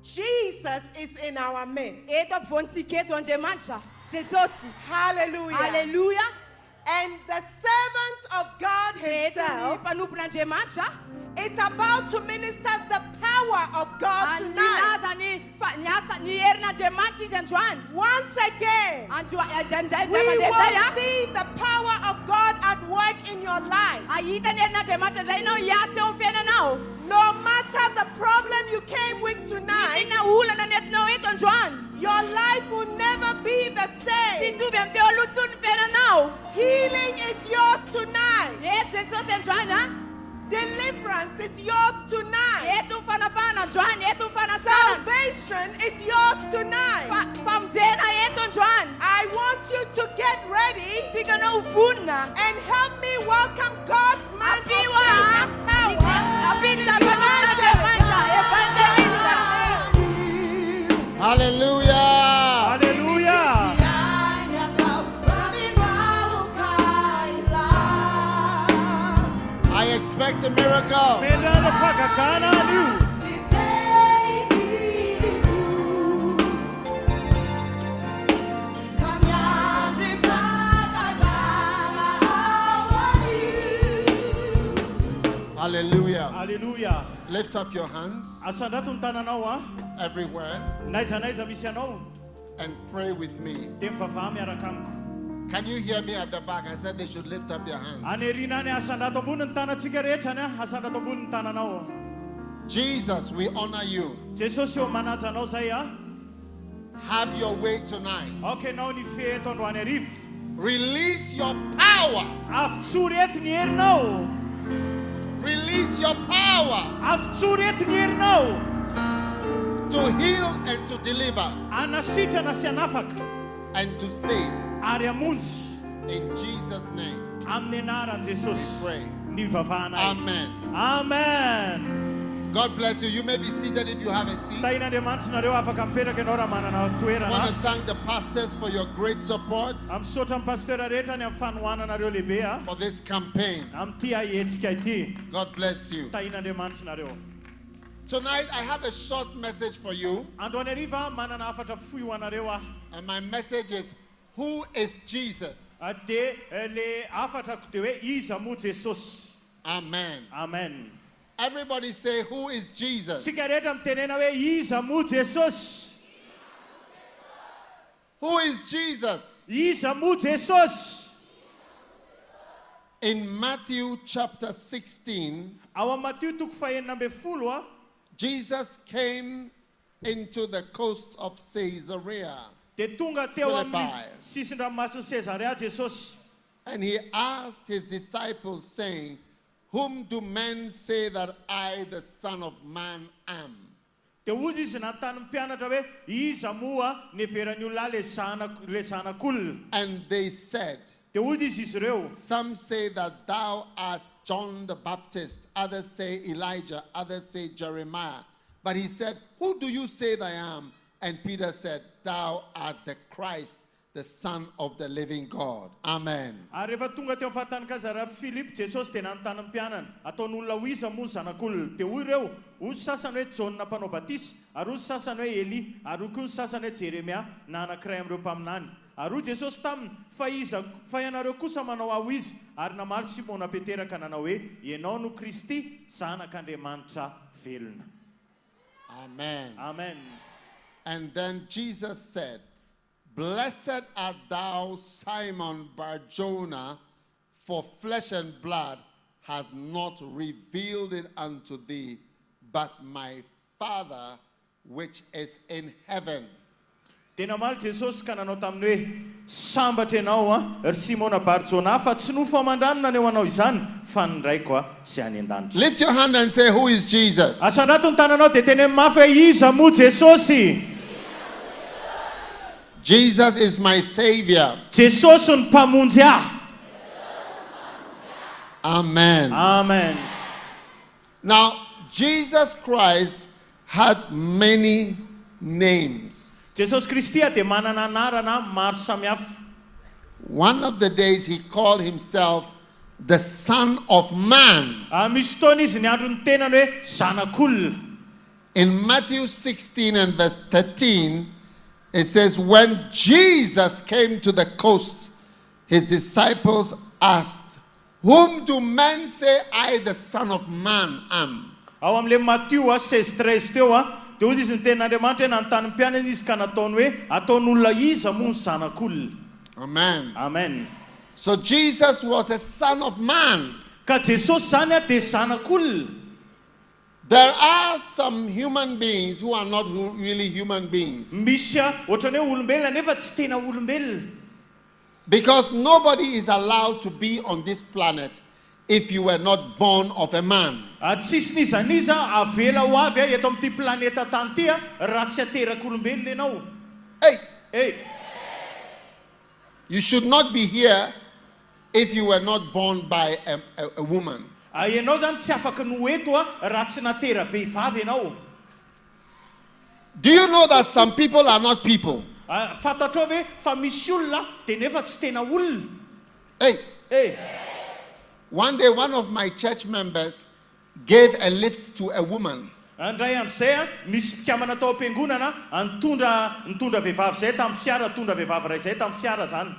Jesus is in our midst. Hallelujah. Hallelujah. And the servant of God himself is about to minister the power of God tonight. Once again, we will see the power of God at work in your life. No matter the problem you came with tonight, your life will never be the same. Healing is yours tonight. Deliverance is yours tonight. Salvation is yours tonight. I want you to get ready and help me welcome God's man of faith and power. Hallelujah. Hallelujah. I expect a miracle. Hallelujah. Hallelujah. Lift up your hands everywhere and pray with me. Can you hear me at the back? I said they should lift up their hands. Jesus, we honor you. Have your way tonight. Release your power. Release your power to heal and to deliver and to save. In Jesus' name, we pray. Amen. Amen. God bless you. You may be seated if you have a seat. I want to thank the pastors for your great support for this campaign. God bless you. Tonight I have a short message for you. And my message is, who is Jesus? Amen. Amen. Everybody say, who is Jesus? Who is Jesus? In Matthew chapter 16, Jesus came into the coast of Caesarea Philippi, and he asked his disciples, saying, whom do men say that I, the Son of Man, am? And they said, some say that thou art John the Baptist, others say Elijah, others say Jeremiah. But he said, who do you say that I am? And Peter said, thou art the Christ, the Son of the living God. Amen. Amen. Amen. And then Jesus said, blessed art thou, Simon Bar-Jonah, for flesh and blood has not revealed it unto thee, but my Father which is in heaven. Tena mal Jesus ka nanao taminy hoe sambatra ianao ry Simona Bar-Jonah fa tsy nofo amandranina ny eo anao izany fa ny raiko sy any an-danitra. Lift your hand and say, who is Jesus? Asanato ny tananao dia teny amin'ny mafy hoe iza moa Jesosy? Jesus is my Savior. Jesosy ny mpamonjy ahy. Amen. Amen. Now, Jesus Christ had many names. Jesus Kristy dia manana anarana maro samihafa. One of the days he called himself the Son of Man. Misy fotoana izy niandro ny tenany hoe zanak'olona. In Matthew 16 and verse 13, it says, when Jesus came to the coast, his disciples asked, whom do men say I, the Son of Man, am? Ao am'le Matthieu 16:13 teo dia ozy izy ny tenin'Andriamanitra nanontany mpianany izy ka nataony hoe ataon'olona iza moa ny zanak'olona. Amen. Amen. So Jesus was a son of man. Ka Jesosy zany dia zanak'olona. There are some human beings who are not really human beings. Misy ohatrany hoe olombelona nefa tsy tena olombelona. Because nobody is allowed to be on this planet if you were not born of a man. Tsisy nizaniza avela ho avy eto amin'ity planeta tany ity raha tsy ateraka olombelona ianao. Hey. You should not be here if you were not born by a woman. Ianao zany tsy afaka no eto raha tsy natera-behivavy ianao. Do you know that some people are not people? Fantatrao hoe fa misy olona dia nefa tsy tena olona. Hey. One day, one of my church members gave a lift to a woman. Andray andrizay misy mpikamana tao am-piangonana nitondra vehivavy zay tamin'ny fiara, tondra vehivavy ray zay tamin'ny fiara zany.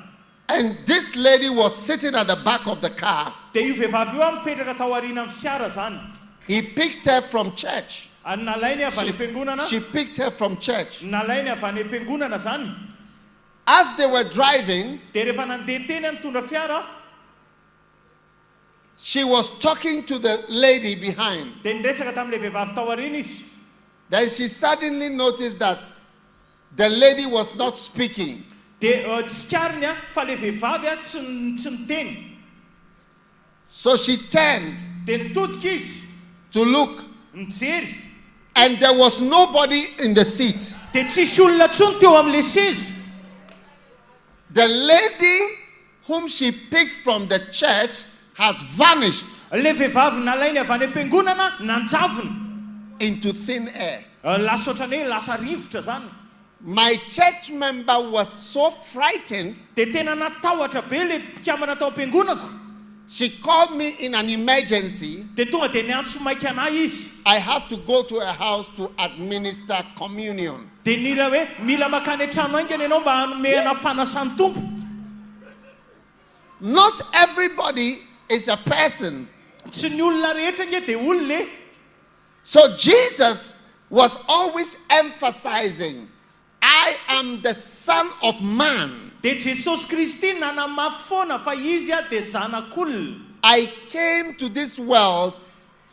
And this lady was sitting at the back of the car. Dia io vehivavy io mipetraka tao aorianan'ny fiara zany. He picked her from church. Nalainy avy any am-piangonana. She picked her from church. Nalainy avy any am-piangonana zany. As they were driving, dia rehefa nandeha teny nitondra fiara, she was talking to the lady behind. dia niresaka tamin'ilay vehivavy tao aoriana izy. Then she suddenly noticed that the lady was not speaking. Dia tsikariny fa ilay vehivavy tsy miteny. So she turned Dia nitodika izy to look, mijery. and there was nobody in the seat. Dia tsisy olona tsony teo amin'ilay seza. The lady whom she picked from the church has vanished Ilay vehivavy nalainy avy any am-piangonana nanjavona into thin air. lasa ohatrany hoe lasa rivotra zany. My church member was so frightened, Dia tena natahotra be ilay mpikamana tao am-piangonako. she called me in an emergency. Dia tonga dia niantso maiky anahy izy. I had to go to a house to administer communion. Dia nira hoe mila makany an-trano aingana ianao mba hanomehana fanasan'ny tompo. Not everybody is a person. Tsy ny olona rehetra nge dia olona. So Jesus was always emphasizing, I am the Son of Man. Dia Jesosy Kristy nanamafy foana fa izy dia zanak'olona. I came to this world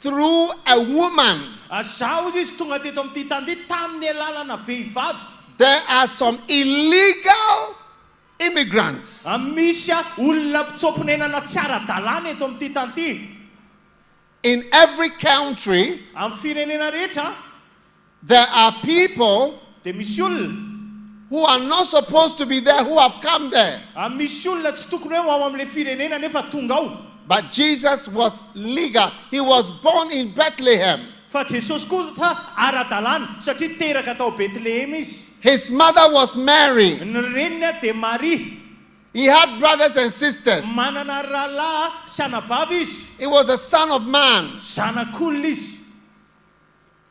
through a woman. Zaho izy tonga teto amin'ity tany ity tamin'ny alalana vehivavy. There are some illegal immigrants. Misy olona mpitsomponenana tsy ara-dalàna eto amin'ity tany ity. In every country, Amin'ny firenena rehetra there are people dia misy olona. who are not supposed to be there who have come there. Misy olona tsy tokony hoe ao amin'ilay firenena nefa tonga ao. But Jesus was legal. He was born in Bethlehem. Fa Jesosy kosa ara-dalàna satria teraka tao Betlehem izy. His mother was Mary. Ny reniny dia Maria. He had brothers and sisters. Manana rahalahy sy anabavy izy. He was the Son of Man. Zanak'olona izy.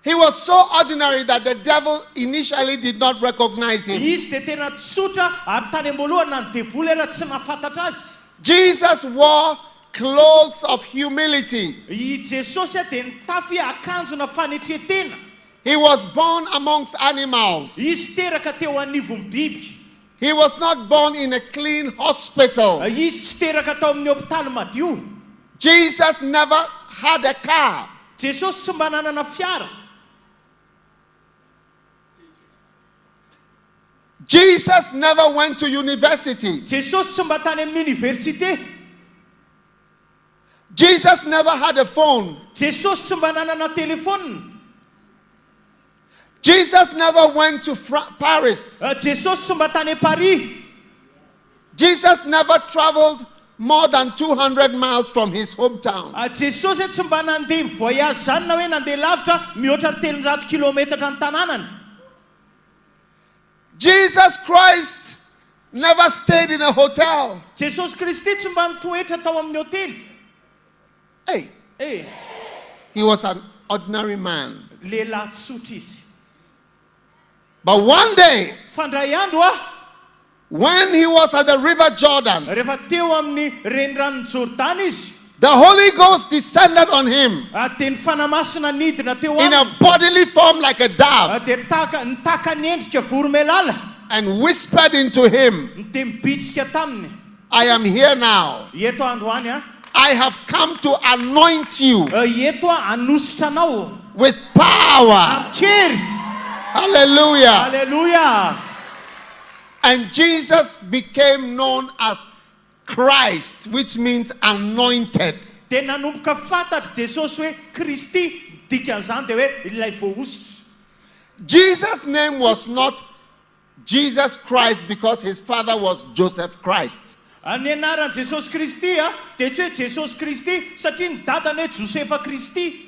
He was so ordinary that the devil initially did not recognize him. Izy dia tena tsotra ary tany am-boalohany na ny devoly era tsy nafantatra azy. Jesus wore clothes of humility. I Jesosy dia nitafy akanjona fanetretena. He was born amongst animals. Izy teraka teo anivon'ny biby. He was not born in a clean hospital. Izy tsy teraka tao amin'ny hopitaly madio. Jesus never had a car. Jesosy tsy mba nanana fiara. Jesus never went to university. Jesosy tsy mba tany amin'ny université. Jesus never had a phone. Jesosy tsy mba nanana telefônina. Jesus never went to Paris. Jesosy tsy mba tany Paris. Jesus never traveled more than 200 miles from his hometown. Jesosy tsy mba nandeha voyage zany na hoe nandeha lavitra mihoatra 300 kilometatra ny tanànany. Jesus Christ never stayed in a hotel. Jesosy Kristy tsy mba nitoetra tao amin'ny hotely. Hey, he was an ordinary man. lehilahy tsotra izy. But one day, Fandray andro when he was at the river Jordan, rehefa teo amin'ny renirano Jordana izy, the Holy Ghost descended on him teny fanamasina nidina teo in a aminy. bodily form like a dove Dia nitaka ny endrika voromailala, and whispered into him, niteny bitsika taminy. I am here now. Eto androany I have come to anoint you eto anositra anao with power. chery. Hallelujah. Haleluya. And Jesus became known as Christ, which means anointed. Dia nanomboka fantatry Jesosy hoe Kristy, dikan'izany dia hoe ilay voaositra. Jesus' name was not Jesus Christ because his father was Joseph Christ. Ny anaran'i Jesosy Kristy dia tsy hoe Jesosy Kristy satria ny dadany hoe Josefa Kristy.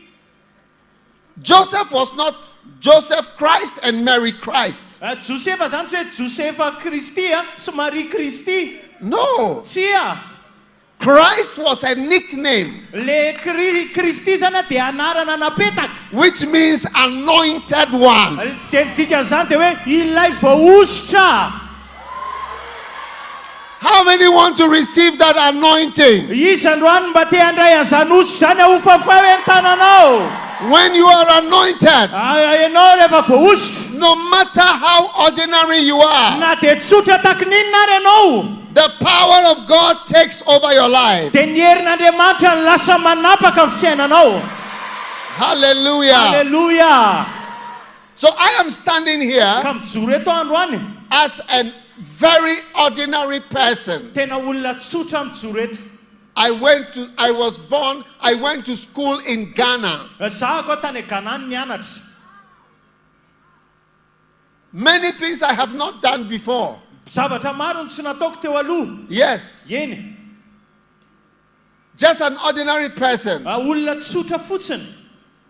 Joseph was not Joseph Christ and Mary Christ. Josefa zany tsy hoe Josefa Kristy sy Marie Kristy. No. Tsia. Christ was a nickname, Le Kristy zany dia anarana napetaka. which means anointed one. Dia dikan'izany dia hoe ilay voaositra. How many want to receive that anointing? Izy androany mba te handray an'izany ositra zany ahofafa hoe ny tananao. When you are anointed, Ianao rehefa voaositra, no matter how ordinary you are, na dia tsotra takininina ary ianao, the power of God takes over your life. dia ny herin'Andriamanitra no lasa manapaka amin'ny fiainanao. Hallelujah. Haleluya. So I am standing here Ka mijoro eto androany as a very ordinary person. tena olona tsotra mijoro eto. I went to school in Ghana. Zaho koa tany Ghana nianatra. Many things I have not done before. Zavatra maro ny tsy nataoko teo aloha. Yes, Eny, just an ordinary person. olona tsotra fotsiny.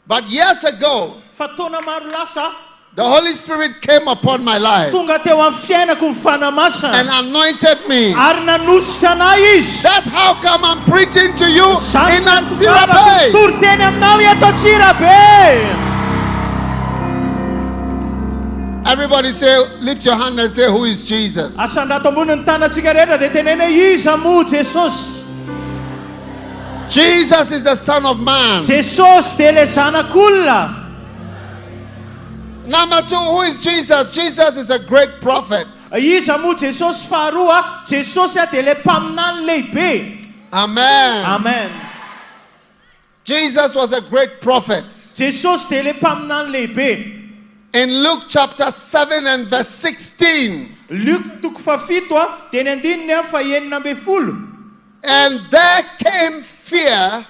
But years ago, Fa taona maro lasa the Holy Spirit came upon my life tonga teo amin'ny fiainako ny fanamasina and anointed me. ary nanositra anahy izy. That's how come I'm preaching to you in Antsirabe. Tory teny aminao eto Antsirabe. Everybody say, lift your hand and say, who is Jesus? Asandato ambony ny tanantsika rehetra dia tenena iza moa Jesosy. Jesus is the Son of Man. Jesosy dia le zanak'olona. Number two, who is Jesus? Jesus is a great prophet. Iza moa Jesosy. Faharoa, Jesosy dia le mpaminany lehibe. Amen. Amen. Jesus was a great prophet. Jesosy dia le mpaminany lehibe. In Luke chapter 7 and verse 16, Luke toko fafito dia ny andininy faenina ambin'ny folo. and there came fear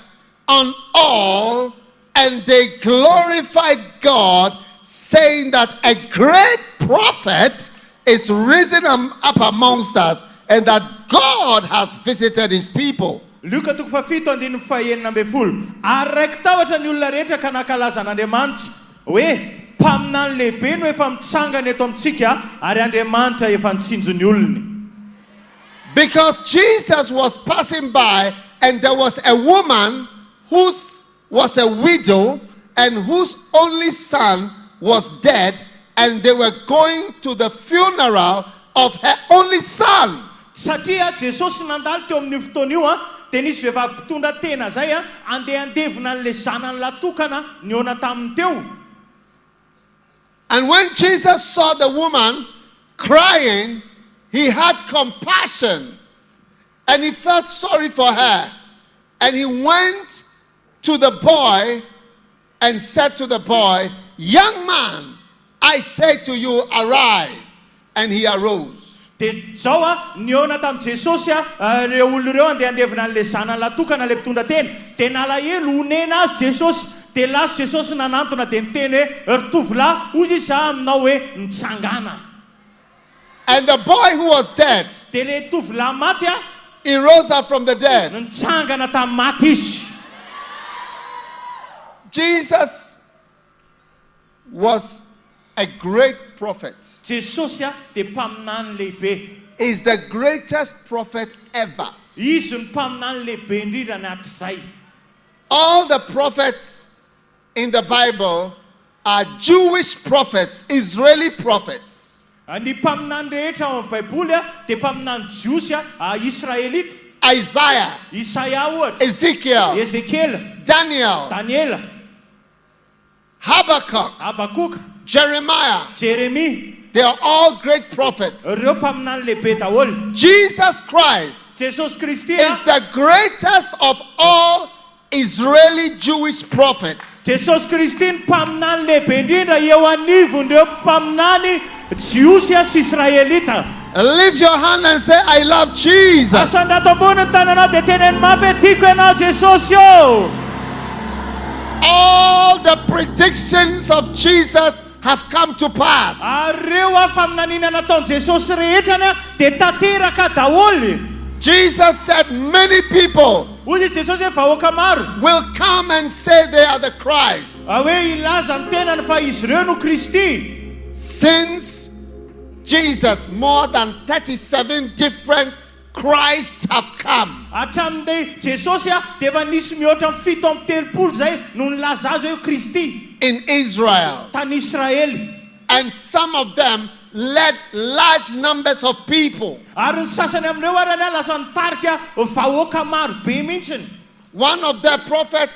on all, and they glorified God, saying that a great prophet is risen up amongst us, and that God has visited his people. Luka toko fafito andininy faenina ambin'ny folo. Ary raiky tahotra ny olona rehetra ka nankalaza an'Andriamanitra hoe mpaminany lehibe no efa mitsangana eto amintsika ary Andriamanitra efa nitsinjo ny olony. Because Jesus was passing by, and there was a woman who was a widow and whose only son was dead, and they were going to the funeral of her only son. Satria Jesosy nandalo teo amin'ny fotoana io dia nisy vehivavy mpitondra tena zay andeha andevina an'le zanany latokana niona taminy teo. And when Jesus saw the woman crying, he had compassion and he felt sorry for her. And he went to the boy and said to the boy, young man, I say to you, arise. And he arose. Dia zao niona tamin'i Jesosy reo olona reo andeha andevina an'le zanany latokana le mpitondra tena. Dia nalahelo honena azy Jesosy. Dia lasa Jesosy nanantona dia niteny hoe ry tovolahy, hoy izy aminao hoe nitsangana. And the boy who was dead, Dia le tovolahy maty he rose up from the dead. nitsangana tamin'ny maty izy. Jesus was a great prophet. Jesosy dia mpaminany lehibe. Is the greatest prophet ever. Izy ny mpaminany lehibe indrindra ny hatr'izay. All the prophets in the Bible are Jewish prophets, Israeli prophets. Ny mpaminany rehetra ao amin'ny Baiboly dia mpaminany jiosy Israelita. Isaiah, Isaia ohatra, Ezekiel, Ezekiel, Daniel, Daniela, Habakkuk, Jeremiah. Jeremy. They are all great prophets. Ireo mpaminany lehibe daholo. Jesus Christ Jesus Kristy is the greatest of all Israeli Jewish prophets. Jesus Kristy ny mpaminany lehibe indrindra eo anivon'ireo mpaminany jiosy sy Israelita. Lift your hand and say, I love Jesus. Asandato ambony ny tananao dia teneny mafy tiako ianao Jesosy io. All the predictions of Jesus have come to pass. Ireo faminaniana nataon'i Jesosy rehetrany dia tanteraka daholo. Jesus said many people Hoy Jesosy hoe vahoaka maro will come and say they are the Christ. hoe ilaza ny tenany fa izy ireo no Kristy. Since Jesus, more than 37 different Christs have come. Hatramin'ilay Jesosy dia efa nisy mihoatra amin'ny 7 zay no nilaza azy hoe Kristy In Israel. tany Israely. And some of them led large numbers of people. Ary ny sasany amin'ireo arany lasa nitarika vahoaka maro be mihitsiny. One of the prophets,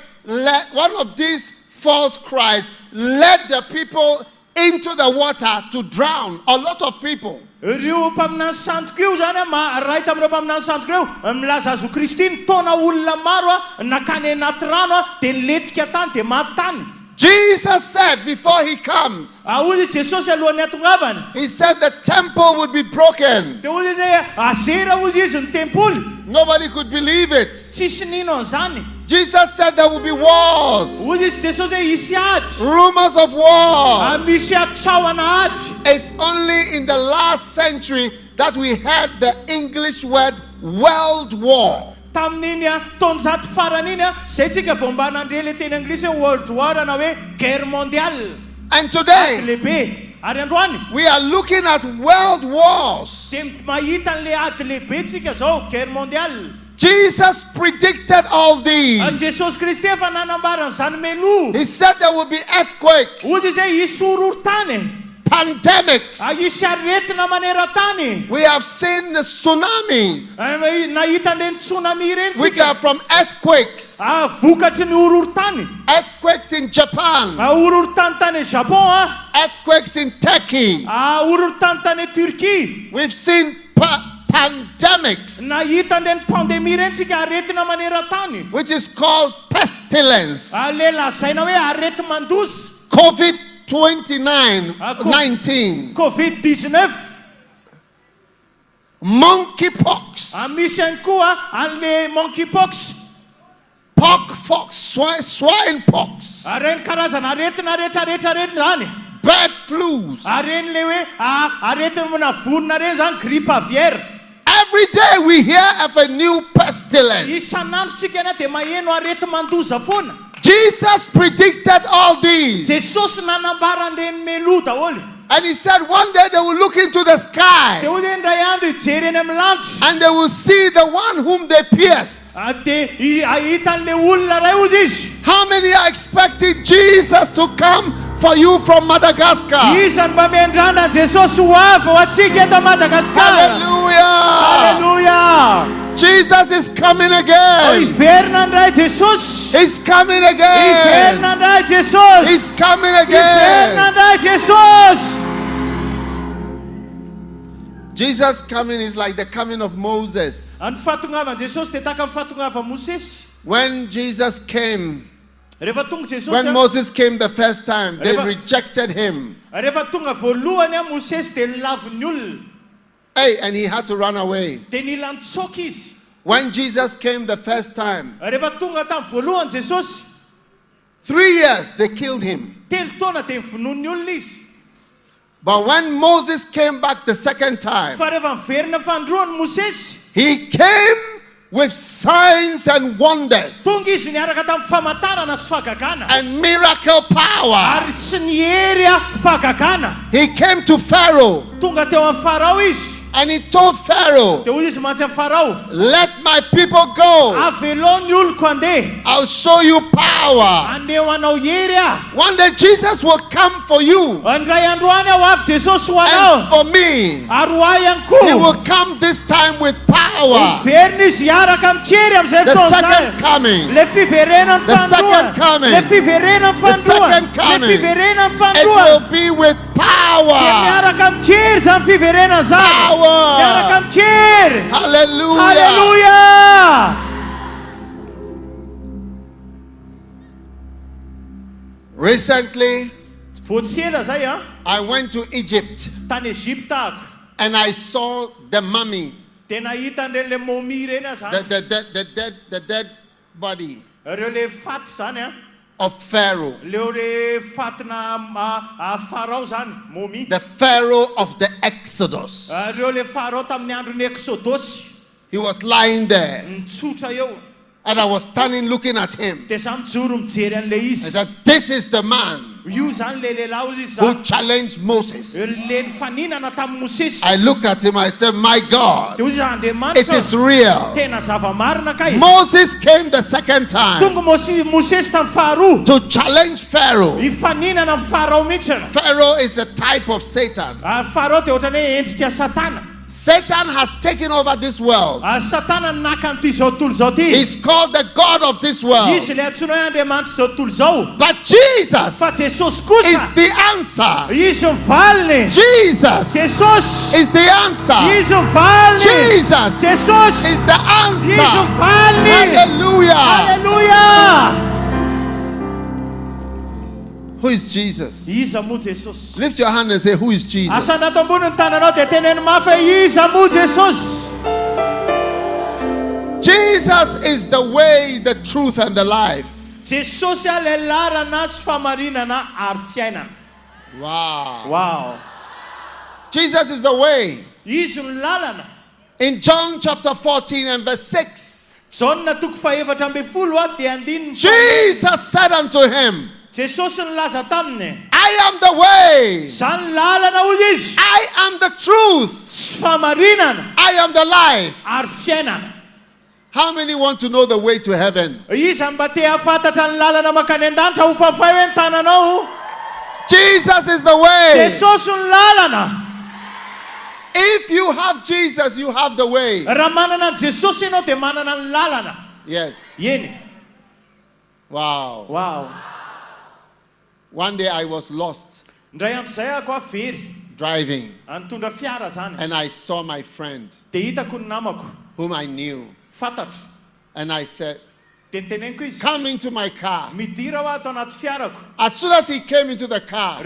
one of these false Christs, led the people into the water to drown a lot of people. Ireo mpaminany sandoka io zany ray tamin'ireo mpaminany sandoka io milaza azy ho Kristy nitaona olona maro nakany anaty rano dia niletika tany dia maty tany. Jesus said before he comes, Hoy Jesosy alohan'ny hatongavany. he said the temple would be broken. Dia hoy izy hoe azera hoy izy ny tempoly. Nobody could believe it. Tsisy nino an'izany. Jesus said there would be wars, Hoy izy Jesosy hoe hisy ady. rumors of wars. Misy atsaoana ady. It's only in the last century that we heard the English word world war. Tamin'iny taonjato farany iny zay tsika vao mba nandre le teny anglisy hoe world war na hoe guerre mondiale. And today, Lehibe. Ary androany we are looking at world wars. dia mahita an'le ady lehibe tsika zao guerre mondiale. Jesus predicted all these. Jesosy Kristy efa nanambara an'izany meloa. He said there will be earthquakes, Hoy izy hoe hisy horohorontany. pandemics. Hisy aretina maneran-tany. We have seen the tsunamis, Nahita an'ireny tsunami ireny which tsika. are from earthquakes. Vokatry ny horohorontany. Earthquakes in Japan, Horohorontany tany Japon earthquakes in Turkey. horohorontany tany Turquie. We've seen pandemics, Nahita an'ireny pandémie ireny tsika aretina maneran-tany. which is called pestilence. Le lazaina hoe arety mandosy. COVID-19, 19, Covid-19. monkeypox, Misy ihany koa an'le monkeypox. pox, swine pox, Reny karazana aretina rehetrarehetra reny zany. bird flus. Reny le hoe aretina vorona reny zany grippe aviaire. Every day we hear of a new pestilence. Isan'andro tsika dia maheno arety mandoza foana. Jesus predicted all these. Jesosy nanambara an'ireny meloa daholo. And he said one day they will look into the Dia sky hoy hoe indray andro hijery eny amin'ny lanitra. and they will see the one whom they pierced. Dia ahita an'le olona ray ozy izy. How many are expecting Jesus to come for you from Madagascar? Isan'ny mba miandrana Jesosy ho avy ho antsika eto Madagasikara. Hallelujah! Hallelujah! Jesus is coming again. Iverina andray Jesosy. He's coming again. Iverina andray Jesosy. He's coming Iverina again. andray Jesosy. Jesus coming is like the coming of Moses. Ny fahatongavan'i Jesosy dia tahaka ny fahatongavan'i Mosesy. When Jesus came, Rehefa tonga Jesosy when Moses came the first time, they rejected him. rehefa tonga voalohany Mosesy dia nilavy ny olona. Hey, and he had to run away. Dia nila nitsoaka izy. When Jesus came the first time, Rehefa tonga tamin'ny voalohany Jesosy, 3 years they killed him. 3 taona dia nivonoiny olona izy. But when Moses came back the second time, Fa rehefa niverina fandroany Mosesy, he came with signs and wonders tonga izy niaraka tamin'ny famantarana sy fahagagana. and miracle power. Ary tsy ny hery fahagagana. He came to Pharaoh Tonga teo amin'ny Farao izy. And he told Pharaoh, let my people go. I'll show you power. One day Jesus will come for you. And for me, he will come this time with power. The second coming. The second coming. The second coming. It will be with power. Hallelujah. Recently, I went to Egypt and I saw the mummy, the dead body of Pharaoh, the Pharaoh of the Exodus. He was lying there, and I was standing looking at him. I said, this is the man who challenged Moses. I look at him, I said, my God, it is real. Moses came the second time to challenge Pharaoh. Pharaoh is a type of Satan. Satan has taken over this world. He's called the God of this world. But Jesus is the answer. Jesus is the answer. Jesus is the answer. Hallelujah. Who is Jesus? Lift your hand and say, who is Jesus? Jesus is the way, the truth, and the life. Wow. Jesus is the way. In John chapter 14 and verse 6, Jesus said unto him, I am the way. I am the truth. I am the life. How many want to know the way to heaven? Jesus is the way. If you have Jesus, you have the way. Yes. Wow. One day I was lost driving, and I saw my friend whom I knew, and I said, come into my car. As soon as he came into the car,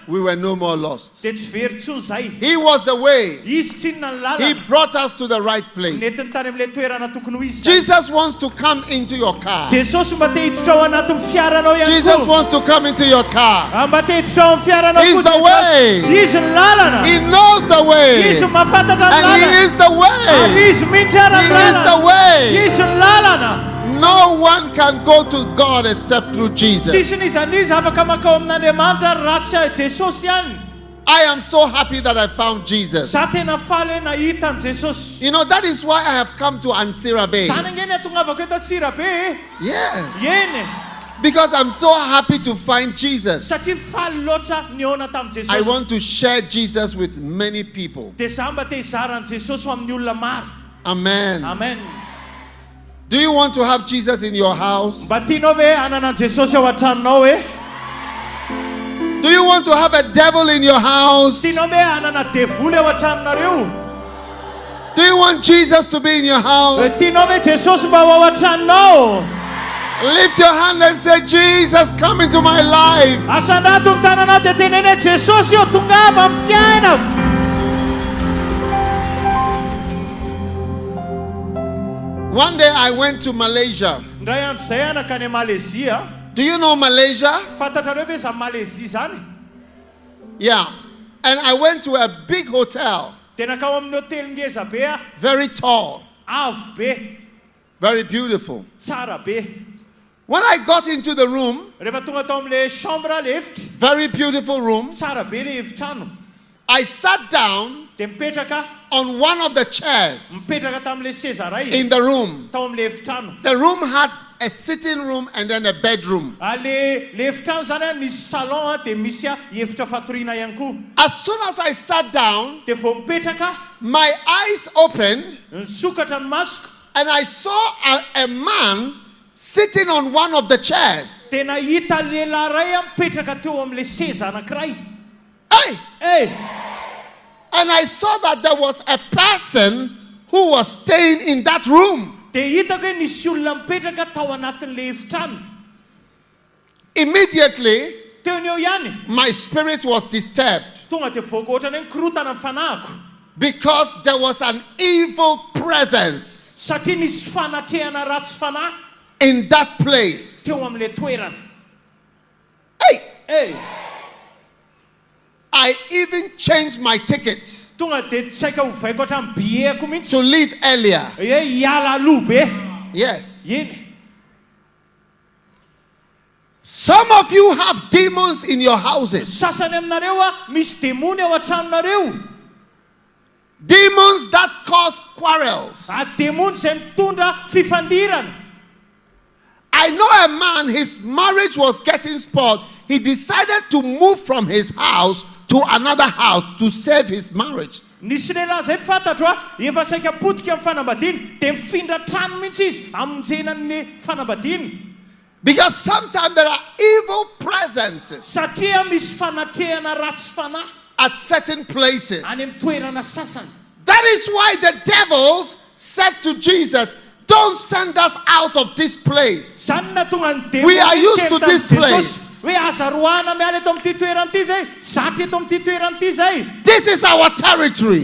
we were no more lost. He was the way. He brought us to the right place. Jesus wants to come into your car. Jesus wants to come into your car. He's the way. He knows the way. And he is the way. He is the way. No one can go to God except through Jesus. I am so happy that I found Jesus. You know, that is why I have come to Antsira Bay. Yes. Because I'm so happy to find Jesus. I want to share Jesus with many people. Amen. Do you want to have Jesus in your house? Do you want to have a devil in your house? Do you want Jesus to be in your house? Lift your hand and say, Jesus, come into my life. One day I went to Malaysia. Do you know Malaysia? Yeah. And I went to a big hotel. Very tall. Very beautiful. When I got into the room, very beautiful room, I sat down on one of the chairs in the room. The room had a sitting room and then a bedroom. As soon as I sat down, my eyes opened and I saw a man sitting on one of the chairs. Hey! And I saw that there was a person who was staying in that room. Immediately, my spirit was disturbed because there was an evil presence in that place. Hey! I even changed my ticket to leave earlier. Yes. Some of you have demons in your houses. Demons that cause quarrels. I know a man, his marriage was getting spoiled. He decided to move from his house to another house to save his marriage. Because sometimes there are evil presences at certain places. That is why the devils said to Jesus, don't send us out of this place. We are used to this place. This is our territory.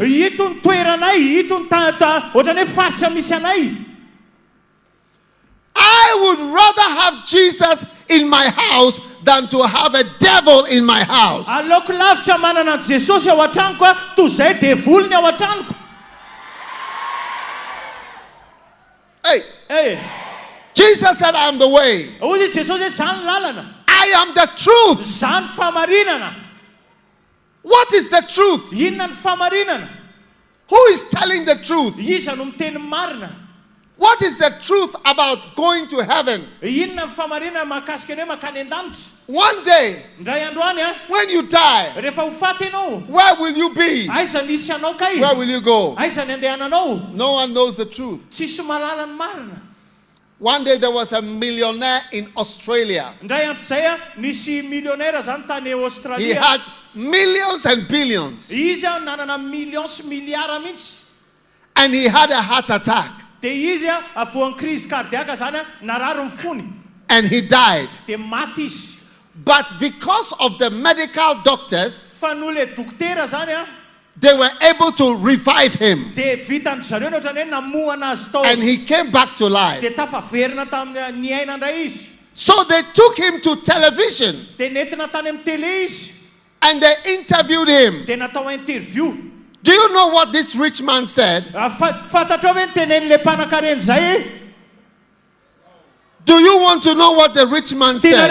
I would rather have Jesus in my house than to have a devil in my house. Hey. Jesus said, I am the way. I am the truth. What is the truth? Who is telling the truth? What is the truth about going to heaven? One day, when you die, where will you be? Where will you go? No one knows the truth. One day there was a millionaire in Australia. He had millions and billions. And he had a heart attack. And he died. But because of the medical doctors, they were able to revive him. And he came back to life. So they took him to television. And they interviewed him. Do you know what this rich man said? Do you want to know what the rich man said?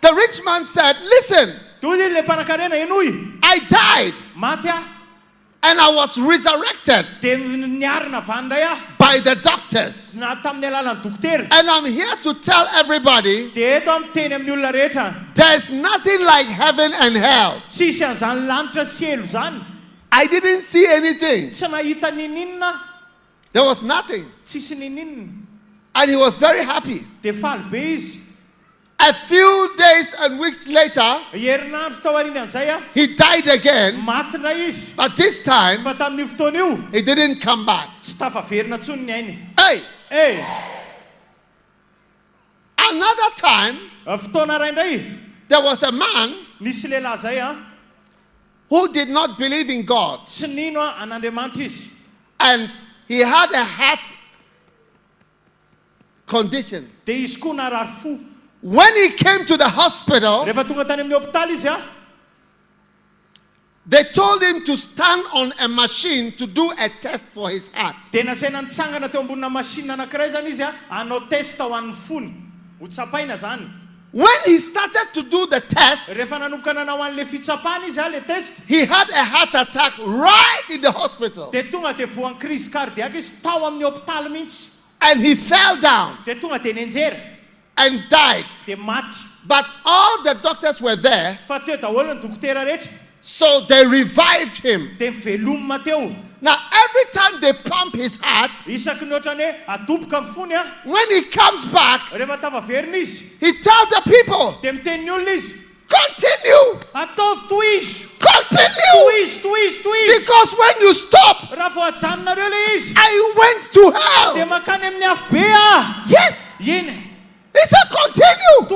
The rich man said, listen, I died and I was resurrected by the doctors. And I'm here to tell everybody there's nothing like heaven and hell. I didn't see anything. There was nothing. And he was very happy. A few days and weeks later, he died again. But this time, he didn't come back. Hey! Another time, there was a man who did not believe in God. And he had a heart condition. When he came to the hospital, they told him to stand on a machine to do a test for his heart. When he started to do the test, he had a heart attack right in the hospital. And he fell down and died. But all the doctors were there, so they revived him. Now, every time they pump his heart, when he comes back, he tells the people, continue. Continue. Because when you stop, I went to hell. Yes. He said, continue.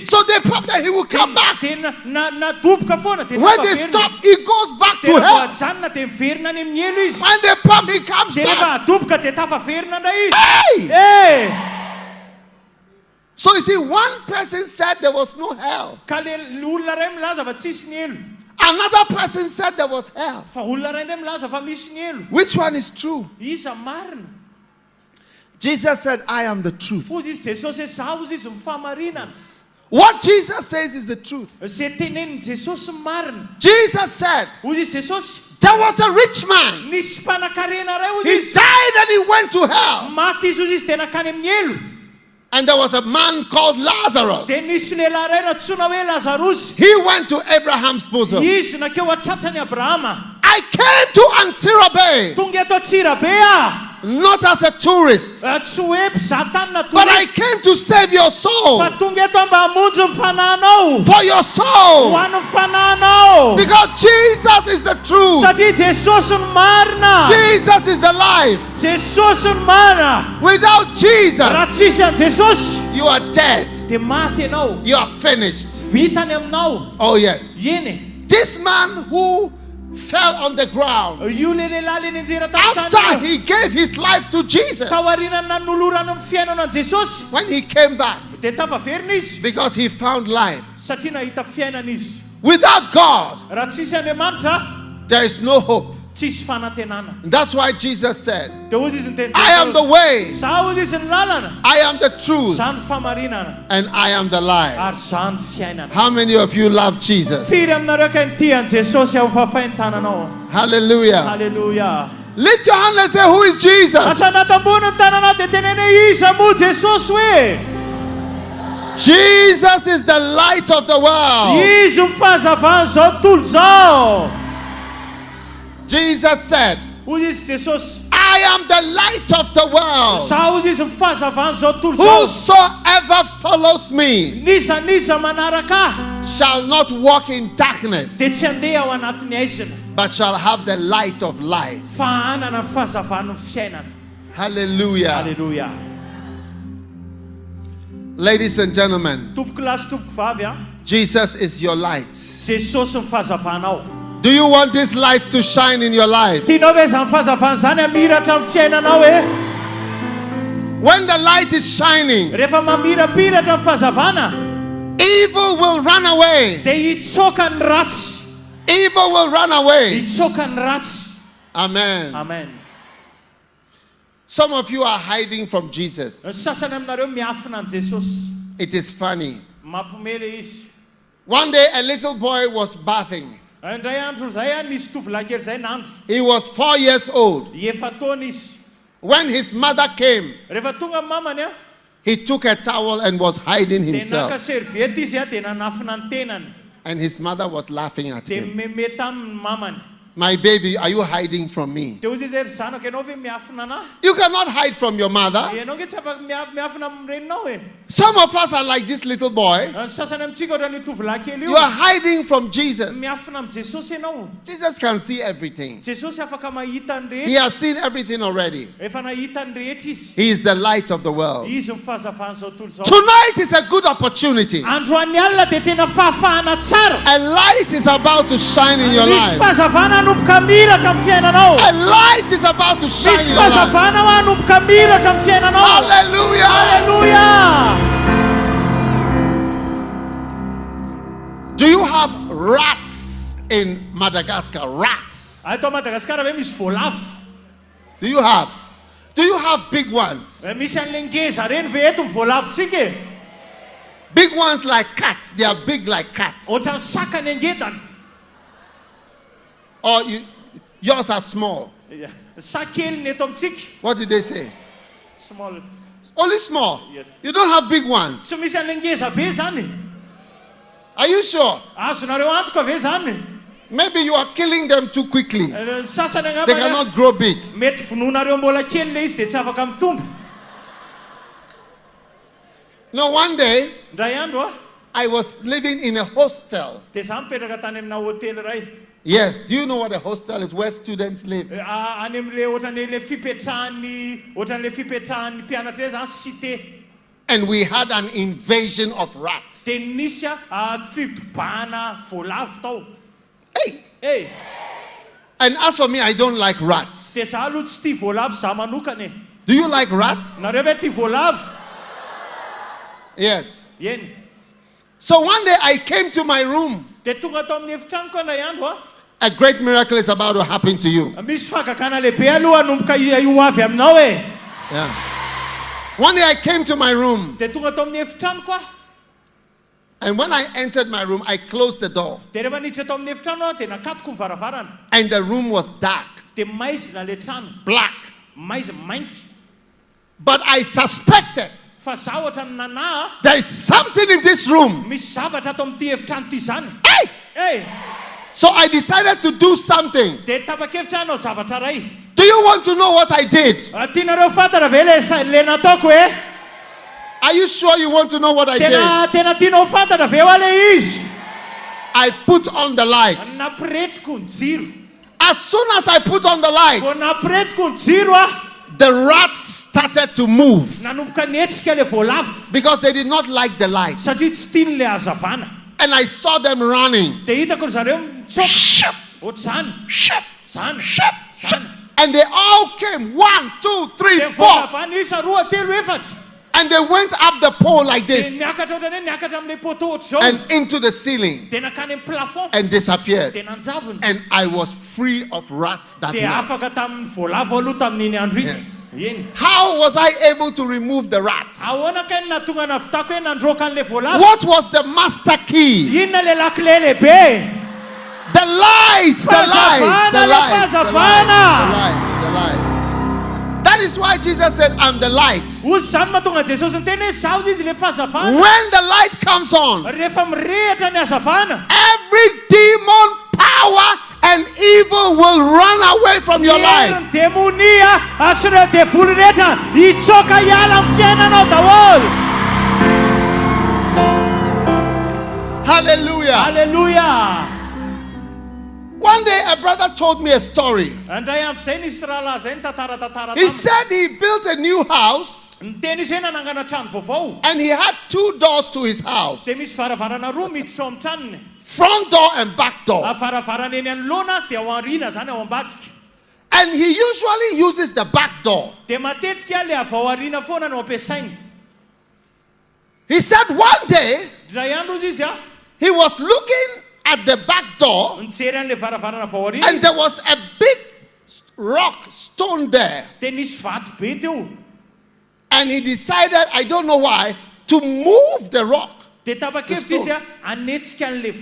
So they pump that he will come back. When they stop, he goes back to hell. When they pump, he comes back. Hey! So you see, one person said there was no hell. Another person said there was hell. Which one is true? Jesus said, I am the truth. What Jesus says is the truth. Jesus said, there was a rich man. He died and he went to hell. And there was a man called Lazarus. He went to Abraham's bosom. I came to Antirabe, not as a tourist, but I came to save your soul. For your soul. Because Jesus is the truth. Jesus is the life. Without Jesus, you are dead. You are finished. Oh yes. This man who fell on the ground, after he gave his life to Jesus, when he came back, because he found life. Without God, there is no hope. That's why Jesus said, I am the way, I am the truth, and I am the life. How many of you love Jesus? Hallelujah. Hallelujah. Lift your hand and say, who is Jesus? Jesus is the light of the world. Jesus said, I am the light of the world. Whosoever follows me shall not walk in darkness, but shall have the light of life. Hallelujah. Hallelujah. Ladies and gentlemen, Jesus is your light. Do you want this light to shine in your life? When the light is shining, evil will run away. Evil will run away. Amen. Amen. Some of you are hiding from Jesus. It is funny. One day a little boy was bathing. He was 4 years old. When his mother came, he took a towel and was hiding himself. And his mother was laughing at him. My baby, are you hiding from me? You cannot hide from your mother. Some of us are like this little boy. You are hiding from Jesus. Jesus can see everything. He has seen everything already. He is the light of the world. Tonight is a good opportunity. A light is about to shine in your life. A light is about to shine in your life. Hallelujah. Hallelujah. Do you have rats in Madagascar? Rats. Do you have? Do you have big ones? Big ones like cats. They are big like cats. Or yours are small. What did they say? Small. Only small? Yes. You don't have big ones. Are you sure? Maybe you are killing them too quickly. They cannot grow big. No, one day, I was living in a hostel. Yes, do you know what a hostel is? Where students live. And we had an invasion of rats. Hey. And as for me, I don't like rats. Do you like rats? Yes. So one day I came to my room. A great miracle is about to happen to you. Yeah. One day I came to my room. And when I entered my room, I closed the door. And the room was dark. Black. But I suspected there is something in this room. Hey! So I decided to do something. Do you want to know what I did? Are you sure you want to know what I did? I put on the lights. As soon as I put on the lights, the rats started to move because they did not like the lights. And I saw them running. Ship. And they all came. 1, 2, 3, 4. And they went up the pole like this and into the ceiling and disappeared. And I was free of rats that night. Yes. How was I able to remove the rats? What was the master key? The lights. That is why Jesus said, I'm the light. When the light comes on, every demon, power, and evil will run away from your life. Hallelujah. Hallelujah. One day a brother told me a story. He said he built a new house and he had 2 doors to his house. Front door and back door. And he usually uses the back door. He said one day he was looking at the back door and there was a big rock stone there. And he decided, I don't know why, to move the rock. The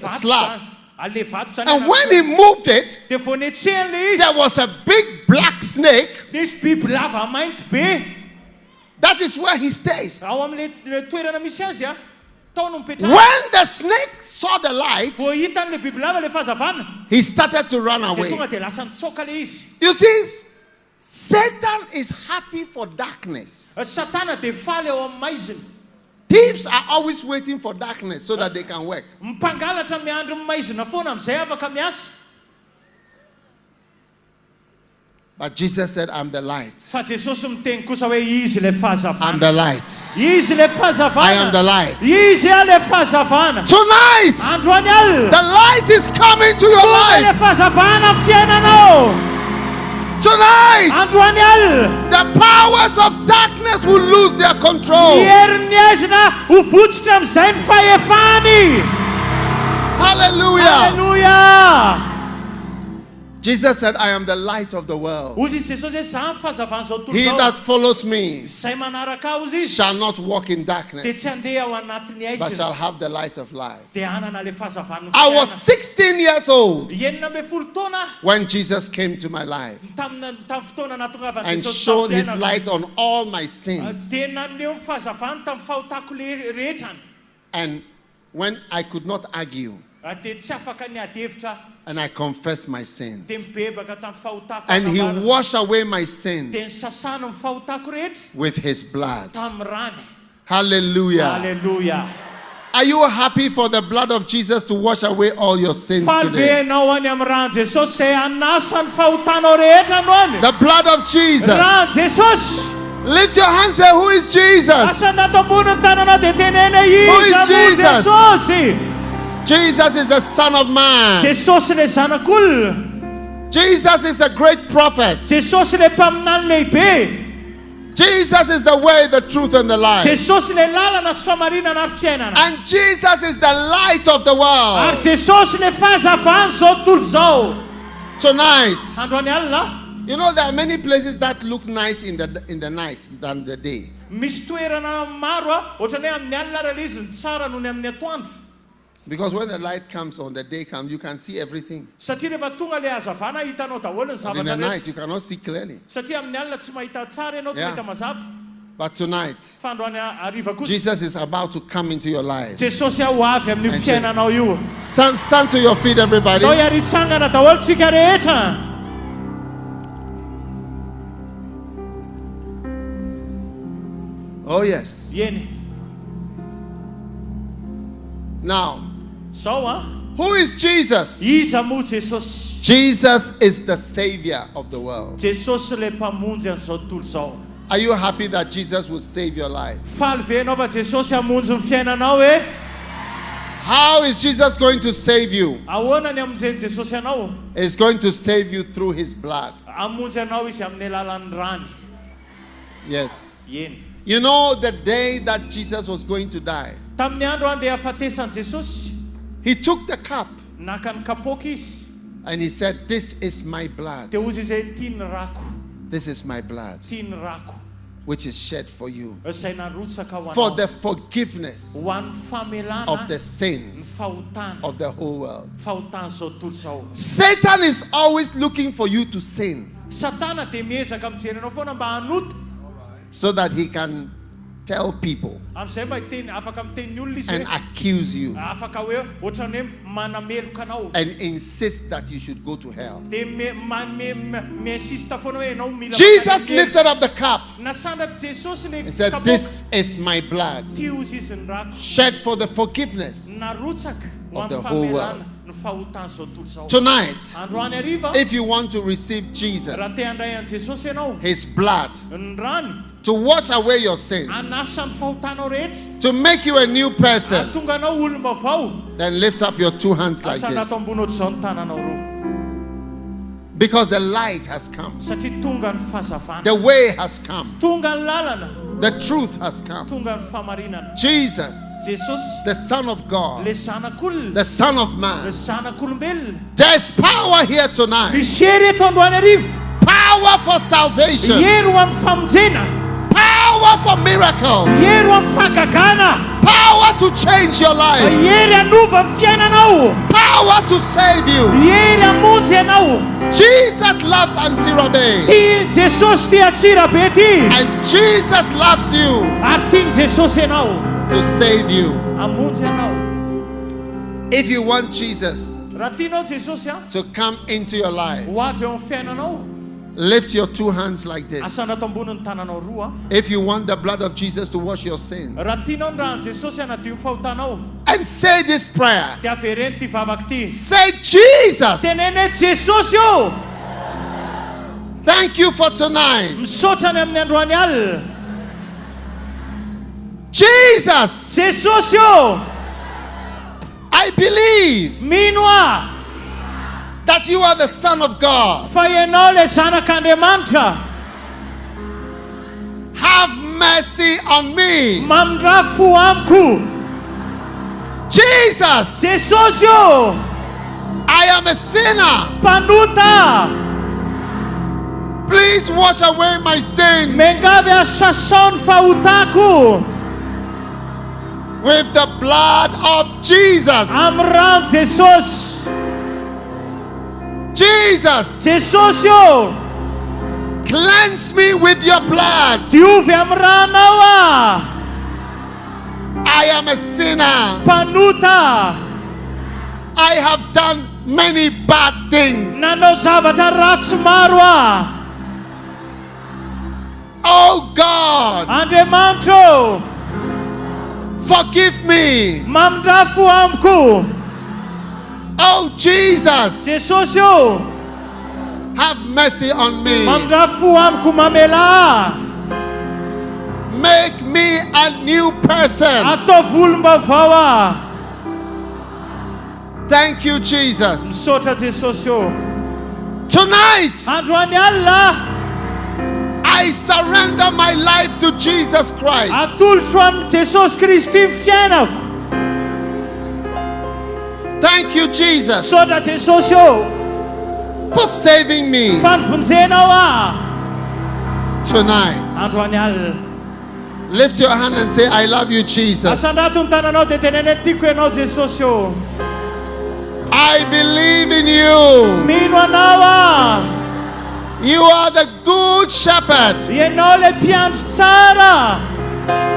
slab. And when he moved it, there was a big black snake. That is where he stays. When the snake saw the light, he started to run away. You see, Satan is happy for darkness. Thieves are always waiting for darkness so that they can work. But Jesus said, I'm the light. I'm the light. I am the light. Tonight, the light is coming to your life. Tonight, the powers of darkness will lose their control. Hallelujah. Jesus said, I am the light of the world. He that follows me shall not walk in darkness, but shall have the light of life. I was 16 years old when Jesus came to my life and shone his light on all my sins. And when I could not argue, and I confessed my sins, and he washed away my sins with his blood. Hallelujah. Hallelujah. Are you happy for the blood of Jesus to wash away all your sins today? The blood of Jesus. Lift your hands and say, who is Jesus? Who is Jesus? Jesus is the Son of Man. Jesus is a great prophet. Jesus is the way, the truth, and the life. And Jesus is the light of the world. Tonight, you know, there are many places that look nice in the night than the day. Because when the light comes on, the day comes, you can see everything. But in the night, you cannot see clearly. Yeah. But tonight, Jesus is about to come into your life. Stand to your feet, everybody. Oh, yes. Now, who is Jesus? Jesus is the Savior of the world. Are you happy that Jesus will save your life? How is Jesus going to save you? He's going to save you through his blood. Yes. You know, the day that Jesus was going to die, he took the cup and he said, this is my blood. This is my blood, which is shed for you, for the forgiveness of the sins of the whole world. Satan is always looking for you to sin, so that he can tell people and accuse you and insist that you should go to hell. Jesus lifted up the cup and said, this is my blood, shed for the forgiveness of the whole world. Tonight, if you want to receive Jesus, his blood, to wash away your sins, to make you a new person, then lift up your two hands like this. Because the light has come, the way has come, the truth has come. Jesus, the Son of God, the Son of Man. There's power here tonight. Power for salvation. Power for miracles. Power to change your life. Power to save you. Jesus loves Antirabe. And Jesus loves you to save you. If you want Jesus to come into your life, lift your two hands like this. If you want the blood of Jesus to wash your sins, and say this prayer. Say, Jesus, thank you for tonight. Jesus, I believe that you are the Son of God. Have mercy on me. Jesus, I am a sinner. Panuta. Please wash away my sins Mengave asason fautaku. with the blood of Jesus. Amram Jesus. Jesus, Jesus yo. cleanse me with your blood. Diuve amranawa. I am a sinner. Panuta. I have done many bad things. Nano zavatra ratsy maro ah. Oh God, Andriamanitro, forgive me. mamindrafo amiko. Oh Jesus, Jesus yo, have mercy on me. mamindrafo amiko mamela. Make me a new person. Atao volombavao ah. Thank you, Jesus. Misaotra Jesus yo. Tonight, Androany alina, I surrender my life to Jesus Christ. atolotro an Jesus Kristy ny fiainako. Thank you, Jesus, Misaotra Jesus yo, for saving me fanivonjenao ah. tonight. Androany alina. Lift your hand and say, I love you, Jesus. Asandrato ny tananao dia tenene tiako ianao Jesus yo. I believe in you. Mino anao ah. You are the good shepherd. Ianao le mpiandro tsara.